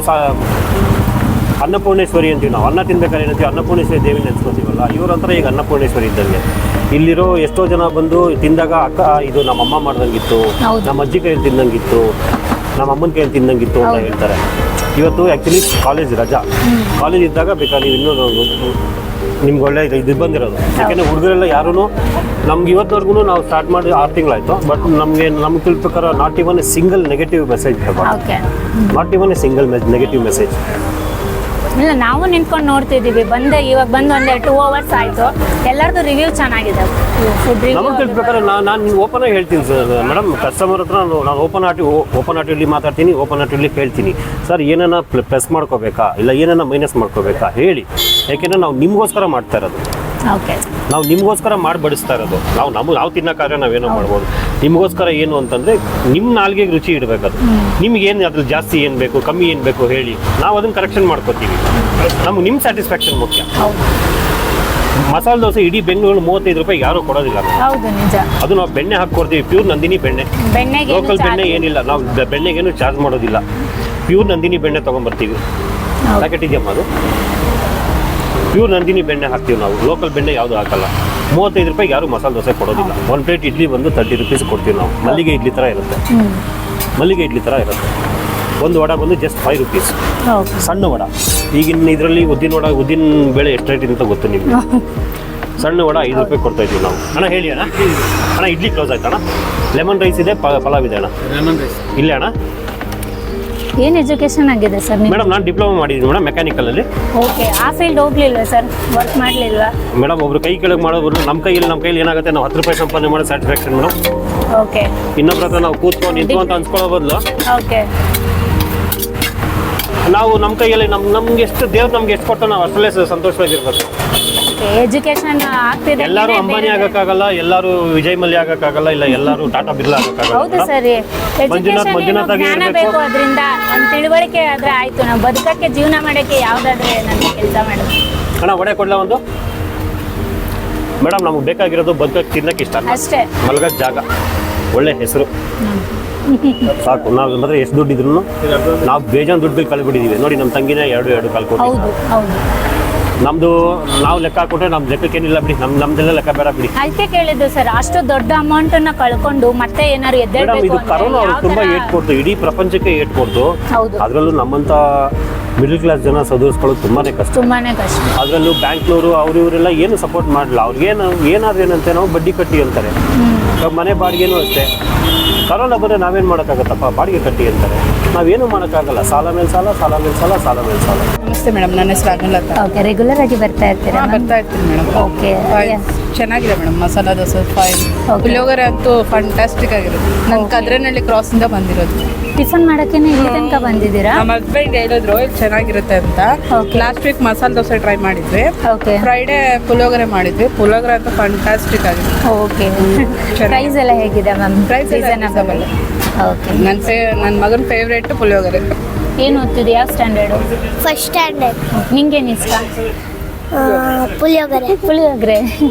ಅನ್ನಪೂರ್ಣೇಶ್ವರಿ ಅಂತೀವಿ ನಾವು. ಅನ್ನ ತಿನ್ಬೇಕಾದ್ರೆ ಏನಂತೀವಿ, ಅನ್ನಪೂರ್ಣೇಶ್ವರಿ ದೇವಿ ನೆನ್ಸ್ಕೊತೀವಲ್ಲ, ಇವ್ರಂತರ ಈಗ ಅನ್ನಪೂರ್ಣೇಶ್ವರಿ ಇದ್ದಂಗೆ. ಇಲ್ಲಿರೋ ಎಷ್ಟೋ ಜನ ಬಂದು ತಿಂದಾಗ ಅಕ್ಕ ಇದು ನಮ್ಮ ಅಮ್ಮ ಮಾಡ್ದಂಗಿತ್ತು, ಹೌದು. ನಮ್ಮ ಅಜ್ಜಿ ಕೈಯಲ್ಲಿ ತಿನ್ನಂಗಿತ್ತು, ನಮ್ಮ ಅಮ್ಮನ ಕೈಯಲ್ಲಿ ತಿನ್ನಂಗಿತ್ತು ಅಂತ ಹೇಳ್ತಾರೆ. ಇವತ್ತು ಆ್ಯಕ್ಚುಲಿ ಕಾಲೇಜ್ ರಜಾ, ಕಾಲೇಜ್ ಇದ್ದಾಗ ಬೇಕಾದ್ರೆ ಇನ್ನೂ ನಿಮ್ಗೆ ಒಳ್ಳೆ ಇದು ಬಂದಿರೋದು. ಯಾಕೆಂದರೆ ಹುಡುಗರೆಲ್ಲ ಯಾರೂ ನಮ್ಗೆ ಇವತ್ತವರೆಗೂ ನಾವು ಸ್ಟಾರ್ಟ್ ಮಾಡಿ 6 ತಿಂಗಳಾಯಿತು, ಬಟ್ ನಮ್ಗೆ ತಿಳ್ಬೇಕಾದ್ರೆ not even a single negative message, okay. Not even a single negative message. ಇಲ್ಲ, ನಾವು ನಿಂತ್ಕೊಂಡು ನೋಡ್ತಿದ್ದೀವಿ. ಇವಾಗ ಬಂದು ಒಂದೇ 2 hours ಆಯ್ತು, ಎಲ್ಲರದು ರಿವ್ಯೂ ಚೆನ್ನಾಗಿದೆ. ಫುಡ್ ರಿವ್ಯೂ ನಮಗೆ ತಿಳ್ಬೇಕಾದ್ರೆ ನಾನು ಓಪನ್ ಆಗಿ ಹೇಳ್ತೀನಿ ಸರ್ ಮೇಡಮ್, ಕಸ್ಟಮರ್ ಹತ್ರ ನಾನು ಓಪನ್ ಹಾರ್ಟೆಡ್ಲಿ ಮಾತಾಡ್ತೀನಿ, ಓಪನ್ ಹಾರ್ಟೆಡ್ಲಿ ಕೇಳ್ತೀನಿ. ಸರ್ ಏನನ್ನ ಪ್ಲಸ್ ಮಾಡ್ಕೋಬೇಕಾ ಇಲ್ಲ ಏನನ್ನ ಮೈನಸ್ ಮಾಡ್ಕೋಬೇಕಾ ಹೇಳಿ, ಯಾಕೆಂದ್ರೆ ನಾವು ನಿಮಗೋಸ್ಕರ ಮಾಡ್ತಾ ಇರೋದು, ಓಕೆ. ನಾವು ನಿಮಗೋಸ್ಕರ ಮಾಡಿ ಬಡಿಸ್ತಾ ಇರೋದು. ನಾವು ತಿನ್ನೋಕ್ಕಾದ್ರೆ ನಾವೇನೋ ಮಾಡ್ಬೋದು. ನಿಮಗೋಸ್ಕರ ಏನು ಅಂತಂದರೆ ನಿಮ್ಮ ನಾಲ್ಗೆಗೆ ರುಚಿ ಇಡಬೇಕದು. ನಿಮ್ಗೇನು ಅದ್ರಲ್ಲಿ ಜಾಸ್ತಿ ಏನು ಬೇಕು ಕಮ್ಮಿ ಏನು ಬೇಕು ಹೇಳಿ, ನಾವು ಅದನ್ನು ಕರೆಕ್ಷನ್ ಮಾಡ್ಕೋತೀವಿ. ನಮ್ಗೆ ನಿಮ್ಮ ಸ್ಯಾಟಿಸ್ಫ್ಯಾಕ್ಷನ್ ಮುಖ್ಯ. ಮಸಾಲೆ ದೋಸೆ ಇಡೀ ಬೆಂಗಳೂರು 35 ರೂಪಾಯಿ ಯಾರೂ ಕೊಡೋದಿಲ್ಲ. ಹೌದು, ನಿಜ. ಅದು ನಾವು ಬೆಣ್ಣೆ ಹಾಕ್ಕೊಡ್ತೀವಿ, ಪ್ಯೂರ್ ನಂದಿನಿ ಬೆಣ್ಣೆ, ಲೋಕಲ್ ಬೆಣ್ಣೆ ಏನಿಲ್ಲ. ನಾವು ಬೆಣ್ಣೆಗೇನು ಚಾರ್ಜ್ ಮಾಡೋದಿಲ್ಲ, ಪ್ಯೂರ್ ನಂದಿನಿ ಬೆಣ್ಣೆ ತೊಗೊಂಬರ್ತೀವಿ. ಪ್ಯಾಕೆಟ್ ಇದೆಯಮ್ಮ, ಅದು ಪ್ಯೂರ್ ನಂದಿನಿ ಬೆಣ್ಣೆ ಹಾಕ್ತೀವಿ ನಾವು, ಲೋಕಲ್ ಬೆಣ್ಣೆ ಯಾವುದು ಹಾಕಲ್ಲ. 35 ರೂಪಾಯಿಗೆ ಯಾರು ಮಸಾಲೆ ದೋಸೆ ಕೊಡೋದಿಲ್ಲ. 1 ಪ್ಲೇಟ್ ಇಡ್ಲಿ ಬಂದು 30 ರೂಪೀಸ್ ಕೊಡ್ತೀವಿ ನಾವು. ಮಲ್ಲಿಗೆ ಇಡ್ಲಿ ಥರ ಇರುತ್ತೆ, ಮಲ್ಲಿಗೆ ಇಡ್ಲಿ ಥರ ಇರುತ್ತೆ. ಒಂದು ವಡ ಬಂದು ಜಸ್ಟ್ 5 ರೂಪೀಸ್, ಸಣ್ಣ ವಡ. ಈಗಿನ ಇದರಲ್ಲಿ ಉದ್ದಿನ ಬೇಳೆ ಎಷ್ಟು ರೇಟ್ ಅಂತ ಗೊತ್ತು ನಿಮಗೆ. ಸಣ್ಣ ವಡ 5 ರೂಪಾಯಿ ಕೊಡ್ತಾ ಇದ್ದೀವಿ ನಾವು. ಅಣ್ಣ ಹೇಳಿ ಅಣ್ಣ. ಅಣ್ಣ ಇಡ್ಲಿ ಕ್ಲೋಸ್ ಆಯ್ತು ಅಣ್ಣ. ಲೆಮನ್ ರೈಸ್ ಇದೆ, ಪಲಾವ್ ಇದೆ ಅಣ್ಣ. ಇಲ್ಲೇ ಅಣ್ಣ. ಏನು ಎಜುಕೇಶನ್ ಆಗಿದೆ ಸರ್ ನಿಮ್ದು? ಮೇಡಮ್ ನಾನು ಡಿಪ್ಲೊಮಾ ಮಾಡಿದ್ದೀನಿ ಮೇಡಮ್, ಮೆಕ್ಯಾನಿಕಲಲ್ಲಿ. ಓಕೆ. ಆ ಫೀಲ್ಡ್ ಹೋಗ್ಲಿಲ್ವಾ ಸರ್? ವರ್ಕ್ ಮಾಡಲಿಲ್ವಾ? ಮೇಡಮ್ ಒಬ್ರು ಕೈ ಕೆಳಗೆ ಮಾಡೋದು ನಮ್ಮ ಕೈಯಲ್ಲಿ ಏನಾಗುತ್ತೆ, ನಾವು 10 ರೂಪಾಯಿ ಸಂಪಾದನೆ ಮಾಡೋ ಸ್ಯಾಟಿಸ್ಫ್ಯಾಕ್ಷನ್ ಮೇಡಮ್. ಓಕೆ. ಇನ್ನೊಬ್ರ ಹತ್ರ ನಾವು ಕೂತ್ಕೊಂಡು ನಿಂತು ಅಂತ ಅನ್ಸ್ಕೊಳ್ಳೋ ಬದಲು ಓಕೆ, ನಾವು ನಮ್ಮ ಕೈಯಲ್ಲಿ ನಮ್ಗೆ ಎಷ್ಟು ದೇವ್ರು ನಮ್ಗೆ ಎಷ್ಟು ಕೊಡ್ತಾ ನಾವು ಅಷ್ಟರಲ್ಲೇ ಸಂತೋಷವಾಗಿರ್ಬೇಕು. ಎಜುಕೇಶನ್ ಆಗ್ತಿದೆ. ಎಲ್ಲರೂ ಅಂಬಾನಿ ಆಗಕ್ಕಾಗಲ್ಲ, ಎಲ್ಲರೂ ವಿಜಯ್ ಮಲ್ಯ ಆಗಕ್ಕಾಗಲ್ಲ, ಇಲ್ಲ ಎಲ್ಲರೂ ಟಾಟಾ ಬಿರ್ಲಾ ಹೌದು ಆಗಕ್ಕಾಗಲ್ಲ. ಸರಿ. ಮಂಜುನಾಥ್ ಆಗಿ ಜ್ಞಾನ ಇರ್ಬೇಕು. ಬೇಕು, ಅದರಿಂದ ಒಂದು ತಿಳುವಳಿಕೆ ಆದ್ರೆ ಆಯ್ತು. ನಾವು ಬದುಕಕ್ಕೆ ಜೀವನ ಮಾಡಕ್ಕೆ ಯಾವ್ದಾದ್ರೆ ನನಗೆ ಕೆಲಸ ಮಾಡೋದು. ಅಣ್ಣ ವಡೆ ಕೊಡ್ಲಾ ಒಂದು? ಮೇಡಮ್ ನಮ್ಗೆ ಬೇಕಾಗಿರೋದು ಬದುಕಕ್ಕೆ ತಿನ್ನಕ್ಕೆ ಇಷ್ಟ, ಅಷ್ಟೇ. ಮಲ್ಗಕ್ಕೆ ಜಾಗ, ಒಳ್ಳೆ ಹೆಸರು ಸಾಕು. ನಾವು ಅಂದ್ರೆ ಎಷ್ಟು ದುಡ್ಡು ಇದ್ರು ನಾವು ಬೇಜಾನ್ ದುಡ್ಡು ಬಿಲ್ ಕಳ್ಬಿಟ್ಟಿದೀವಿ ನೋಡಿ. ನಮ್ಮ ತಂಗಿನೇ 2 ಕಳ್ಕೊಟ್ಟು. ಹೌದು ಹೌದು. ನಮ್ದು ನಾವು ಲೆಕ್ಕ ಹಾಕೊಟ್ರೆ ನಮ್ಮ ಲೆಕ್ಕಕ್ಕೇನಿಲ್ಲ ಬಿಡಿ, ನಮ್ದೆಲ್ಲ ಲೆಕ್ಕ ಬೇಡ ಬಿಡಿ. ಅದಕ್ಕೆ ಕೇಳಿದ್ದು ಸರ್, ಅಷ್ಟು ದೊಡ್ಡ ಅಮೌಂಟ್ ಅನ್ನ ಕಳ್ಕೊಂಡು ಮತ್ತೆ ಏನಾದ್ರು ಮೇಡಮ್ ಎದ್ದೇಳ್ಬೇಕು ಇದು ಕರೋನಾ ಅವ್ರಿಗೆ ತುಂಬಾ ಏಟ್ ಕೊಡ್ತು, ಇಡೀ ಪ್ರಪಂಚಕ್ಕೆ ಏಟ್ ಕೊಡ್ತು. ಹೌದು. ಅದರಲ್ಲೂ ನಮ್ಮಂತ ಮಿಡಲ್ ಕ್ಲಾಸ್ ಜನ ಸದಸ್ಕೊಳ್ಳೋದು ತುಂಬಾನೇ ಕಷ್ಟ. ಅದರಲ್ಲೂ ಬ್ಯಾಂಕ್ನವರು ಅವರು ಇವರೆಲ್ಲ ಏನು ಸಪೋರ್ಟ್ ಮಾಡಲ್ಲ. ಅವ್ರಿಗೇನು ಏನಾದ್ರು ಏನಂತೆ ನಾವು ಬಡ್ಡಿ ಕಟ್ಟಿ ಅಂತಾರೆ. ಇವಾಗ ಮನೆ ಬಾಡಿಗೆನೂ ಅಷ್ಟೇ, ಕರೋನಾ ಬಂದರೆ ನಾವೇನು ಮಾಡೋಕ್ಕಾಗತ್ತಪ್ಪ, ಬಾಡಿಗೆ ಕಟ್ಟಿ ಅಂತಾರೆ. ನಾವೇನು ಮಾಡೋಕ್ಕಾಗಲ್ಲ, ಸಾಲ ಮೇಲೆ ಸಾಲ, ಸಾಲ ಮೇಲೆ ಸಾಲ, ಸಾಲ ಮೇಲೆ ಸಾಲ. ನಮಸ್ತೆ ಮೇಡಮ್, ನನ್ನ ಹೆಸರು ಅನುಲತಾ. ಓಕೆ. ರೆಗ್ಯುಲರ್ ಆಗಿ ಬರ್ತಾ ಇರ್ತೀರಾ? ಬರ್ತಾ ಇರ್ತೀನಿ ಮೇಡಮ್. ಓಕೆ. ಚೆನ್ನಾಗಿದೆ ಮೇಡಮ್, ಮಸಾಲ ದೋಸೆ ಫೈನ್, ಪುಳಿಯೋಗರೆ ಅಂತೂ ಫಂಟಾಸ್ಟಿಕ್ ಆಗಿರುತ್ತೆ. ನನ್ನ ಕದ್ರನಹಳ್ಳಿ ಕ್ರಾಸಿಂದ ಬಂದಿರೋದು. ಟಿಫನ್ ಮಾಡಕ್ಕೆ ಇಲ್ಲಿ ತನಕ ಬಂದಿದ್ದೀರಾ? ನಮ್ಮ ಹಸ್ಬೆಂಡ್ ಹೇಳಿದ್ರು ಇದು ಚೆನ್ನಾಗಿರುತ್ತೆ ಅಂತ. Last week masala dosa try ಮಾಡಿದ್ವಿ, ಫ್ರೈಡೇ ಪುಳಿಯೋಗರೆ ಮಾಡಿದ್ವಿ. ಪುಳಿಯೋಗರೆ ಅಂತೂ ಫಂಟಾಸ್ಟಿಕ್ ಆಗಿದೆ. ಓಕೆ. ಪ್ರೈಸ್ ಎಲ್ಲ ಹೇಗಿದೆ ಮ್ಯಾಮ್? Price reasonable. ಓಕೆ. ನನ್ನ ಮಗನ ಫೇವ್ರೇಟ್ ಪುಳಿಯೋಗರೆ. ಏನು ಓದ್ತಿದ್ದೆ? ಯಾವ ಸ್ಟ್ಯಾಂಡರ್ಡು? First standard. ನಿಂಗೇನು ಇಷ್ಟ? ಪುಳಿಯೋಗರೆ. ಪುಳಿಯೋಗರೆ.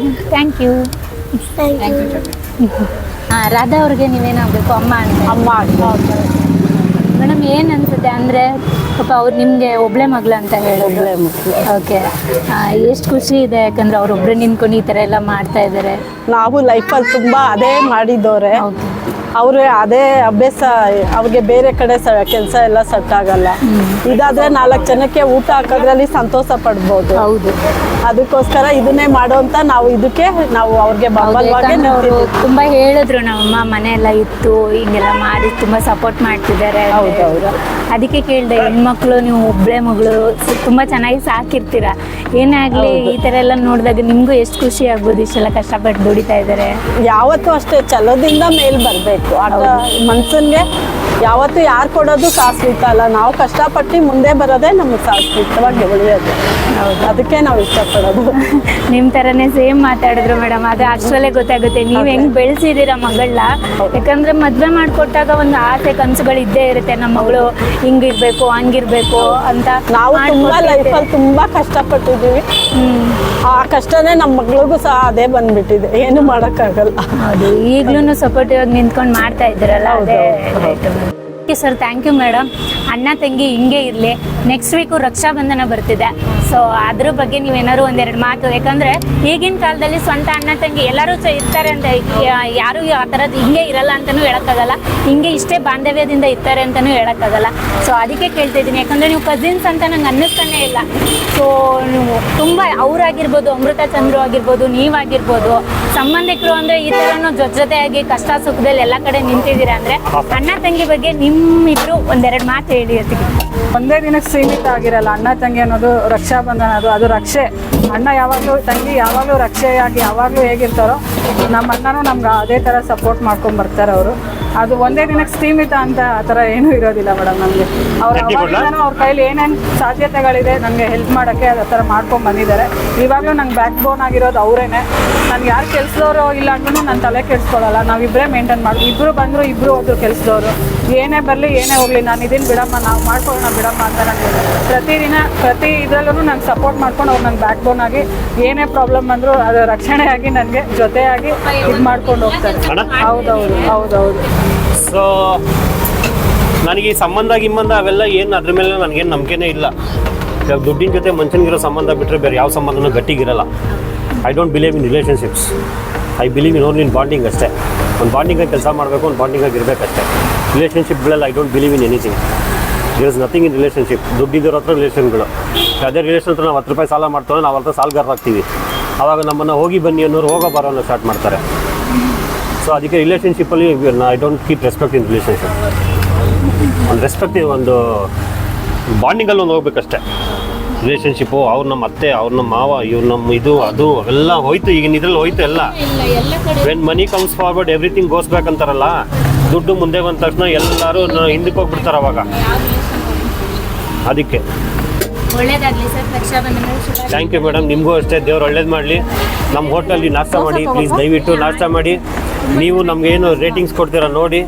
Thank you. ರಾಧಾ ಅವ್ರಿಗೆ ನೀವೇನಾಗಬೇಕು? ಅಮ್ಮ ಅಂತ. ಅಮ್ಮ ಓಕೆ ಮೇಡಮ್, ಏನು ಅನ್ಸುತ್ತೆ ಅಂದರೆ ಪಾಪ ಅವ್ರು ನಿಮಗೆ ಒಬ್ಬಳೆ ಮಗಳು ಅಂತ ಹೇಳಿದ್ರೆ ಓಕೆ, ಎಷ್ಟು ಖುಷಿ ಇದೆ ಯಾಕಂದ್ರೆ ಅವರೊಬ್ಬರೇ ನಿಂತ್ಕೊಂಡು ಈ ಥರ ಎಲ್ಲ ಮಾಡ್ತಾ ಇದ್ದಾರೆ. ನಾವು ಲೈಫಲ್ಲಿ ತುಂಬ ಅದೇ ಮಾಡಿದವ್ರೆ. ಓಕೆ. ಅವರು ಅದೇ ಅಭ್ಯಾಸ, ಅವ್ರಿಗೆ ಬೇರೆ ಕಡೆ ಕೆಲಸ ಎಲ್ಲ ಸೆಟ್ ಆಗಲ್ಲ. ಇದಾದರೆ 4 ಜನಕ್ಕೆ ಊಟ ಹಾಕೋದ್ರಲ್ಲಿ ಸಂತೋಷ ಪಡ್ಬೋದು. ಹೌದು. ಅದಕ್ಕೋಸ್ಕರ ಇದನ್ನೇ ಮಾಡೋ ಅಂತ ನಾವು ಅವ್ರಿಗೆ ಬೆಂಬಲವಾಗಿ ಅವರು ತುಂಬ ಹೇಳಿದ್ರು, ನಮ್ಮಮ್ಮ ಮನೆ ಎಲ್ಲ ಇತ್ತು ಹಿಂಗೆಲ್ಲ ಮಾಡಿ ತುಂಬ ಸಪೋರ್ಟ್ ಮಾಡ್ತಿದ್ದಾರೆ. ಹೌದೌದು. ಅದಕ್ಕೆ ಕೇಳಿದೆ, ಹೆಣ್ಮಕ್ಳು ನೀವು ಒಬ್ಬಳೆ ಮಗಳು ತುಂಬ ಚೆನ್ನಾಗಿ ಸಾಕಿರ್ತೀರ, ಏನೇ ಆಗಲಿ ಈ ಥರ ಎಲ್ಲ ನೋಡಿದಾಗ ನಿಮಗೂ ಎಷ್ಟು ಖುಷಿ ಆಗ್ಬೋದು. ಇಷ್ಟೆಲ್ಲ ಕಷ್ಟಪಟ್ಟು ದುಡಿತಾ ಇದ್ದಾರೆ. ಯಾವತ್ತೂ ಅಷ್ಟೇ ಛಲದಿಂದ ಮೇಲ್ ಬರಬೇಕು. ಮನ್ಸನ್ಗೆ ಯಾವತ್ತು ಯಾರು ಕೊಡೋದು ಶಾಶ್ವತ ಅಲ್ಲ, ನಾವು ಕಷ್ಟಪಟ್ಟು ಮುಂದೆ ಬರೋದೇ ನಮಗೆ ಶಾಶ್ವತವಾಗಿ ಉಳಿಯೋದು. ಹೌದು, ಅದಕ್ಕೆ ನಾವು ಇಷ್ಟಪಡೋದು. ನಿಮ್ ತರನೇ ಸೇಮ್ ಮಾತಾಡಿದ್ರು ಮೇಡಮ್. ಅದು ಅಷ್ಟರಲ್ಲೇ ಗೊತ್ತಾಗುತ್ತೆ ನೀವ್ ಹೆಂಗ್ ಬೆಳೆಸಿದೀರ ಮಗಳನ್ನ. ಯಾಕಂದ್ರೆ ಮದ್ವೆ ಮಾಡ್ಕೊಟ್ಟಾಗ ಒಂದು ಆಸೆ ಕನಸುಗಳು ಇದ್ದೇ ಇರುತ್ತೆ, ನಮ್ಮ ಮಗಳು ಹಿಂಗಿರ್ಬೇಕು ಹಂಗಿರ್ಬೇಕು ಅಂತ. ನಾವು ತುಂಬಾ ಲೈಫಲ್ಲಿ ತುಂಬಾ ಕಷ್ಟಪಟ್ಟಿದ್ದೀವಿ. ಆ ಕಷ್ಟನೇ ನಮ್ಮ ಮಗಳಿಗೂ ಸಹ ಅದೇ ಬಂದ್ಬಿಟ್ಟಿದೆ, ಏನು ಮಾಡೋಕ್ಕಾಗಲ್ಲ. ಹೌದು, ಈಗ್ಲೂ ಸಪೋರ್ಟಿವ್ ಆಗಿ ನಿಂತ್ಕೊಂಡು ಮಾಡ್ತಾ ಇದ್ದೀರಲ್ಲ, ಅದೇ ಸರ್. Thank you madam. ಅಣ್ಣ ತಂಗಿ ಹಿಂಗೆ ಇರಲಿ. ನೆಕ್ಸ್ಟ್ ವೀಕು ರಕ್ಷಾಬಂಧನ ಬರ್ತಿದೆ, ಸೊ ಅದ್ರ ಬಗ್ಗೆ ನೀವೇನಾದ್ರು ಒಂದೆರಡು ಮಾತು. ಯಾಕಂದ್ರೆ ಈಗಿನ ಕಾಲದಲ್ಲಿ ಸ್ವಂತ ಅಣ್ಣ ತಂಗಿ ಎಲ್ಲರೂ ಇರ್ತಾರೆ ಅಂತ, ಯಾರು ಆ ಥರದ್ದು ಹಿಂಗೆ ಇರಲ್ಲ ಅಂತಲೂ ಹೇಳೋಕ್ಕಾಗಲ್ಲ, ಹಿಂಗೆ ಇಷ್ಟೇ ಬಾಂಧವ್ಯದಿಂದ ಇರ್ತಾರೆ ಅಂತಲೂ ಹೇಳೋಕ್ಕಾಗಲ್ಲ. ಸೊ ಅದಕ್ಕೆ ಕೇಳ್ತಿದ್ದೀನಿ, ಯಾಕಂದರೆ ನೀವು ಕಸಿನ್ಸ್ ಅಂತ ನಂಗೆ ಅನ್ನಿಸ್ತಾನೆ ಇಲ್ಲ. ಸೊ ನೀವು ತುಂಬ ಅವರಾಗಿರ್ಬೋದು, ಅಮೃತ ಚಂದ್ರು ಆಗಿರ್ಬೋದು, ನೀವಾಗಿರ್ಬೋದು, ಸಂಬಂಧಿಕರು ಅಂದರೆ ಈ ಥರನೂ ಜೊತೆಯಾಗಿ ಕಷ್ಟ ಸುಖದಲ್ಲಿ ಎಲ್ಲ ಕಡೆ ನಿಂತಿದ್ದೀರಾ ಅಂದರೆ ಅಣ್ಣ ತಂಗಿ ಬಗ್ಗೆ ನಿಮ್ಮಿಬ್ರು ಒಂದೆರಡು ಮಾತು ಹೇಳಿ ಅದಕ್ಕೆ. ಒಂದೇ ದಿನಕ್ಕೆ ಸೀಮಿತ ಆಗಿರಲ್ಲ ಅಣ್ಣ ತಂಗಿ ಅನ್ನೋದು. ರಕ್ಷಾಬಂಧನ ಅದು ರಕ್ಷೆ. ಅಣ್ಣ ಯಾವಾಗಲೂ, ತಂಗಿ ಯಾವಾಗಲೂ ರಕ್ಷೆಯಾಗಿ ಯಾವಾಗಲೂ ಹೇಗಿರ್ತಾರೋ ನಮ್ಮ ಅಣ್ಣನೂ ನಮ್ಗೆ ಅದೇ ಥರ ಸಪೋರ್ಟ್ ಮಾಡ್ಕೊಂಡು ಬರ್ತಾರೆ ಅವರು. ಅದು ಒಂದೇ ದಿನಕ್ಕೆ ಸೀಮಿತ ಅಂತ ಆ ಥರ ಏನೂ ಇರೋದಿಲ್ಲ ಮೇಡಮ್. ನಮಗೆ ಅವ್ರು ಅವಾಗಿಂದನೂ ಅವ್ರ ಕೈಲಿ ಏನೇನು ಸಾಧ್ಯತೆಗಳಿದೆ ನನಗೆ ಹೆಲ್ಪ್ ಮಾಡೋಕ್ಕೆ ಅದೇ ಥರ ಮಾಡ್ಕೊಂಡು ಬಂದಿದ್ದಾರೆ. ಇವಾಗಲೂ ನಂಗೆ ಬ್ಯಾಕ್ ಬೋನ್ ಆಗಿರೋದು ಅವರೇನೆ. ನನಗೆ ಯಾರು ಕೆಲಸದವರು ಇಲ್ಲ ಅಂದ್ರೂ ನಾನು ತಲೆ ಕೆಡಿಸ್ಕೊಳ್ಳಲ್ಲ. ನಾವಿಬ್ಬರೇ ಮೇಂಟೈನ್ ಮಾಡಿ, ಇಬ್ಬರು ಬಂದರು ಇಬ್ಬರು ಹೋದ್ರು ಕೆಲಸದವರು. ಏನೇ ಬರಲಿ ಏನೇ ಹೋಗಲಿ ನಾನು ಇದನ್ನು ಬಿಡಮ್ಮ, ನಾವು ಮಾಡ್ಕೊಳ್ಳೋಣ ಬಿಡಮ್ಮ ಅಂತ ನನಗೆ ಪ್ರತಿ ಇದರಲ್ಲೂ ನಂಗೆ ಸಪೋರ್ಟ್ ಮಾಡ್ಕೊಂಡು ಅವ್ರು ನಂಗೆ ಬ್ಯಾಕ್ ಬೋನ್ ಆಗಿ ಏನೇ ಪ್ರಾಬ್ಲಮ್ ಬಂದರೂ ಅದು ರಕ್ಷಣೆಯಾಗಿ ನನಗೆ ಜೊತೆಯಾಗಿ ಇದು ಮಾಡ್ಕೊಂಡು ಹೋಗ್ತಾರೆ. ಹೌದೌದು. ಸೊ ನನಗೆ ಈ ಸಂಬಂಧ ಅವೆಲ್ಲ ಏನು ಅದ್ರ ಮೇಲೆ ನನಗೇನು ನಂಬಿಕೆನೇ ಇಲ್ಲ. ಇವಾಗ ದುಡ್ಡಿನ ಜೊತೆ ಮನುಷ್ಯನಿಗಿರೋ ಸಂಬಂಧ ಬಿಟ್ಟರೆ ಬೇರೆ ಯಾವ ಸಂಬಂಧನೂ ಗಟ್ಟಿಗಿರಲ್ಲ. I don't believe in relationships. I believe in only in bonding ಅಷ್ಟೇ. ಒಂದು ಬಾಂಡಿಂಗಾಗಿ ಕೆಲಸ ಮಾಡಬೇಕು, ಒಂದು ಬಾಂಡಿಂಗಾಗಿ ಇರಬೇಕಷ್ಟೇ. ರಿಲೇಷನ್ಶಿಪ್ಗಳೆಲ್ಲ I don't believe in anything. There is nothing in relationship. ದುಡ್ಡಿದ್ದವ್ರ ಹತ್ರ ರಿಲೇಷನ್ಗಳು. ಅದೇ ರಿಲೇಷನ್ ಹತ್ರ ನಾವು 10 ರೂಪಾಯಿ ಸಾಲ ಮಾಡ್ತಾರೆ, ನಾವು ಅವ್ರ ಸಾಲಗಾರರಾಗ್ತೀವಿ. ಆವಾಗ ನಮ್ಮನ್ನು ಹೋಗಿ ಬನ್ನಿ ಅನ್ನೋರು ಹೋಗೋ ಬರೋನ್ನ ಸ್ಟಾರ್ಟ್ ಮಾಡ್ತಾರೆ. ಸೊ ಅದಕ್ಕೆ ರಿಲೇಷನ್ಶಿಪ್ಪಲ್ಲಿ I don't keep respect in relationship. ಒಂದು ರೆಸ್ಪೆಕ್ಟ್, ಒಂದು ಬಾಂಡಿಂಗಲ್ಲಿ ಒಂದು ಹೋಗ್ಬೇಕಷ್ಟೇ. ರಿಲೇಷನ್ಶಿಪ್ಪು ಅವ್ರು ನಮ್ಮ ಅತ್ತೆ, ಅವ್ರು ನಮ್ಮ ಮಾವ, ಇವ್ರು ನಮ್ಮ ಇದು ಅದು ಅವೆಲ್ಲ ಹೋಯ್ತು. ಈಗಿನ ಇದ್ರಲ್ಲಿ ಹೋಯ್ತು ಎಲ್ಲ. When money comes forward everything goes back ಅಂತಾರಲ್ಲ. ದುಡ್ಡು ಮುಂದೆ ಬಂದ ತಕ್ಷಣ ಎಲ್ಲರೂ ಹಿಂದಕ್ಕೆ ಹೋಗ್ಬಿಡ್ತಾರೆ ಅವಾಗ. ಅದಕ್ಕೆ ಒಳ್ಳೇದಾಗಲಿ ಸರ್, ರಕ್ಷಾಬಂಧನ ಶುಭ. Thank you madam. ನಿಮಗೂ ಅಷ್ಟೇ, ದೇವ್ರು ಒಳ್ಳೇದು ಮಾಡಲಿ. ನಮ್ಮ ಹೋಟೆಲಲ್ಲಿ ನಾಷ್ಟ ಮಾಡಿ ಪ್ಲೀಸ್, ದಯವಿಟ್ಟು ನಾಷ್ಟ ಮಾಡಿ. ನೀವು ನಮಗೇನು ರೇಟಿಂಗ್ಸ್ ಕೊಡ್ತೀರಾ ನೋಡಿ,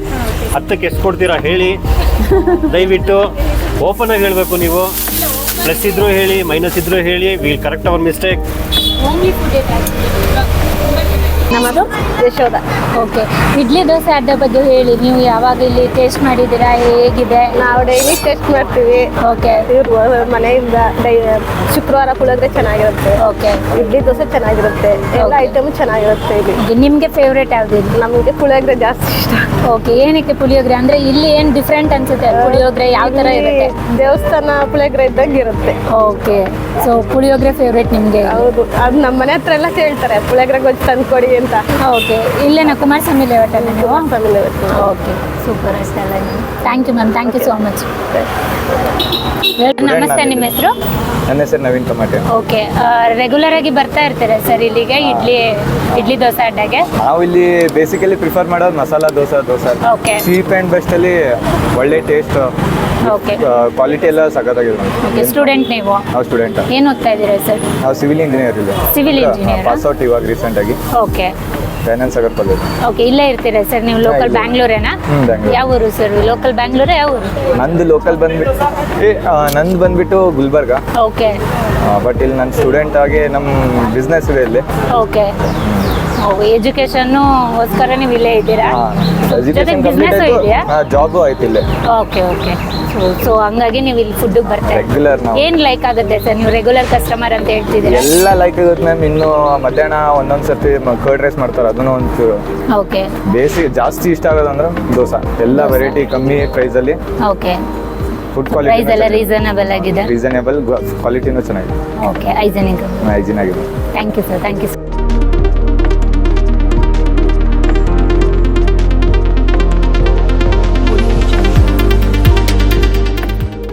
10ಕ್ಕೆ ಎಷ್ಟು ಕೊಡ್ತೀರಾ ಹೇಳಿ. ದಯವಿಟ್ಟು ಓಪನ್ ಆಗಿ ಹೇಳಬೇಕು. ನೀವು ಪ್ಲಸ್ ಇದ್ರೂ ಹೇಳಿ, ಮೈನಸ್ ಇದ್ರೂ ಹೇಳಿ. Will correct our mistake. ನಮ್ಮದು ಯಶೋಧ. ಓಕೆ, ಇಡ್ಲಿ ದೋಸೆ ಅಡ್ಡ ಬಗ್ಗೆ ಹೇಳಿ. ನೀವು ಯಾವಾಗ ಇಲ್ಲಿ ಟೇಸ್ಟ್ ಮಾಡಿದ್ದೀರಾ, ಹೇಗಿದೆ? ನಾವು ಡೈಲಿ ಟೆಸ್ಟ್ ಮಾಡ್ತೀವಿ. ಓಕೆ, ಇವ್ರ ಮನೆಯಿಂದ ಶುಕ್ರವಾರ ಪುಳಿಯೋಗರೆ ಚೆನ್ನಾಗಿರುತ್ತೆ. ಓಕೆ, ಇಡ್ಲಿ ದೋಸೆ ಚೆನ್ನಾಗಿರುತ್ತೆ, ಎಲ್ಲ ಐಟಮ್ ಚೆನ್ನಾಗಿರುತ್ತೆ ಇಲ್ಲಿ. ನಿಮಗೆ ಫೇವ್ರೇಟ್ ಯಾವ್ದು ಇಲ್ಲಿ? ನಮಗೆ ಪುಳಿಯೋಗರೆ ಜಾಸ್ತಿ ಇಷ್ಟ. ಓಕೆ, ಏನಕ್ಕೆ ಪುಳಿಯೋಗರೆ ಅಂದ್ರೆ ಇಲ್ಲಿ ಏನು ಡಿಫ್ರೆಂಟ್ ಅನ್ಸುತ್ತೆ? ಪುಳಿಯೋಗರೆ ಯಾವ ಥರ ಇರುತ್ತೆ? ದೇವಸ್ಥಾನ ಪುಳಿಯೋಗರೆ ಇದ್ದಂಗೆ ಇರುತ್ತೆ. ಓಕೆ, ಸೊ ಪುಳಿಯೋಗರೆ ಫೇವ್ರೇಟ್ ನಿಮಗೆ? ಹೌದು, ಅದು ನಮ್ಮ ಮನೆ ಹತ್ರ ಎಲ್ಲ ಕೇಳ್ತಾರೆ ಪುಳಿಯೋಗರೆ ಗೊಜ್ಜು ತಂದ್ಕೊಡಿ ಅಂತ. ಓಕೆ, ಇಲ್ಲೇನಾ ಕುಮಾರಸ್ವಾಮಿ ಲೇಔಟಲ್ಲಿ ನೀವು? Family okay, super. ಅಷ್ಟೆಲ್ಲ. Thank you ma'am, thank you so much. ನಮಸ್ತೆ, ನಿಮ್ಮ ಹೆಸರು? ನನ್ನ ಹೆಸರು ನವೀನ್ ಟಮಾಟೆ. ಓಕೆ, ರೆಗ್ಯುಲರ್ ಆಗಿ ಬರ್ತಾ ಇರ್ತಾರೆ ಸರ್ ಇಲ್ಲಿಗೆ ಇಡ್ಲಿ ದೋಸೆ ಅಡ್ಡಾಗೆ? ನಾವು ಇಲ್ಲಿ ಬೇಸಿಕಲಿ ಪ್ರಿಫರ್ ಮಾಡೋದು masala dosa. Okay, cheap and ಬೆಸ್ಟಲ್ಲಿ ಒಳ್ಳೆ ಟೇಸ್ಟ್, ಓಕೆ, ಕ್ವಾಲಿಟಿ ಎಲ್ಲ ಸಖತ್ತಾಗಿದೆ. ಓಕೆ. ಸ್ಟೂಡೆಂಟ್ ನೀವು? ನಾವು ಸ್ಟೂಡೆಂಟ್. ಏನು ಓದ್ತಾ ಇದ್ದೀರಾ ಸರ್? ನಾವು ಸಿವಿಲ್ ಇಂಜಿನಿಯರ್ ಇಲ್ಲ. ಸಿವಿಲ್ ಇಂಜಿನಿಯರ್ ಪಾಸ್ ಔಟ್ ಇವಾಗ ರೀಸೆಂಟ್ ಆಗಿ. Okay, finance Sagar college. Okay. ಇಲ್ಲೇ ಇರ್ತೀರಾ ಸರ್ ನೀವು? ಲೋಕಲ್ ಬ್ಯಾಂಗ್ಳೂರೇನಾ? ಬ್ಯಾಂಗ್ಳೂರ್. ಯಾವ ಊರು ಸರ್? ಲೋಕಲ್ ಬ್ಯಾಂಗ್ಳೂರ ಯಾವ ಊರು? ನಂದು ಲೋಕಲ್ ನಂದು ಬಂದ್ಬಿಟ್ಟು ಗುಲ್ಬರ್ಗ. ಓಕೆ, ಬಟ್ ಇಲ್ಲಿ ನನ್ನ ಸ್ಟೂಡೆಂಟ್ ಆಗಿ ನಮ್ಮ ಬಿಸ್ನೆಸ್ ಇದೆ ಇಲ್ಲಿ. ಓಕೆ. ಎಜುಕೇಶನ್ಗೋಸ್ಕರ ನೀವು ಇಲ್ಲೇ ಇದ್ದೀರಾ? ಜೊತೆಗೆ ಬಿಸ್ನೆಸ್ ಇದೆಯಾ? ಜಾಬು ಆಯ್ತು ಇಲ್ಲೇ. Okay, okay. ಸೊ ಹಂಗಾಗಿ ನೀವು ಇಲ್ಲಿ ಫುಡ್ ಬರ್ತಾ ರೆಗ್ಯುಲರ್ ನಾವು. ಏನ್ ಲೈಕ್ ಆಗುತ್ತೆ ಸರ್? ನೀವು ರೆಗ್ಯುಲರ್ ಕಸ್ಟಮರ್ ಅಂತ ಹೇಳ್ತಿದ್ದೀರಾ. ಎಲ್ಲ ಲೈಕ್ ಆಗುತ್ತೆ ಮ್ಯಾಮ್. ಇನ್ನು ಮಧ್ಯಾಹ್ನ ಒಂದೊಂದು ಸರ್ತಿ ಕರ್ಡ್ ರೈಸ್ ಮಾಡ್ತಾರೆ, ಅದನ್ನು ಒಂದು ಓಕೆ. ಜಾಸ್ತಿ ಇಷ್ಟ ಆಗೋದಂದ್ರೆ ದೋಸೆ. ಎಲ್ಲ ವೆರೈಟಿ ಕಮ್ಮಿ ಪ್ರೈಸಲ್ಲಿ. ಓಕೆ, ಫುಡ್ ಪ್ರೈಸ್ ಎಲ್ಲ ಕ್ವಾಲಿಟಿ ರೀಸನಬಲ್ ಆಗಿದೆ. ರೀಸನೇಬಲ್, ಕ್ವಾಲಿಟಿನೂ ಚೆನ್ನಾಗಿದೆ, ಓಕೆ, ಹೈಜೆನಿಕ್ ಹೈಜಿನ್ ಆಗಿದೆ. Thank you sir, thank you.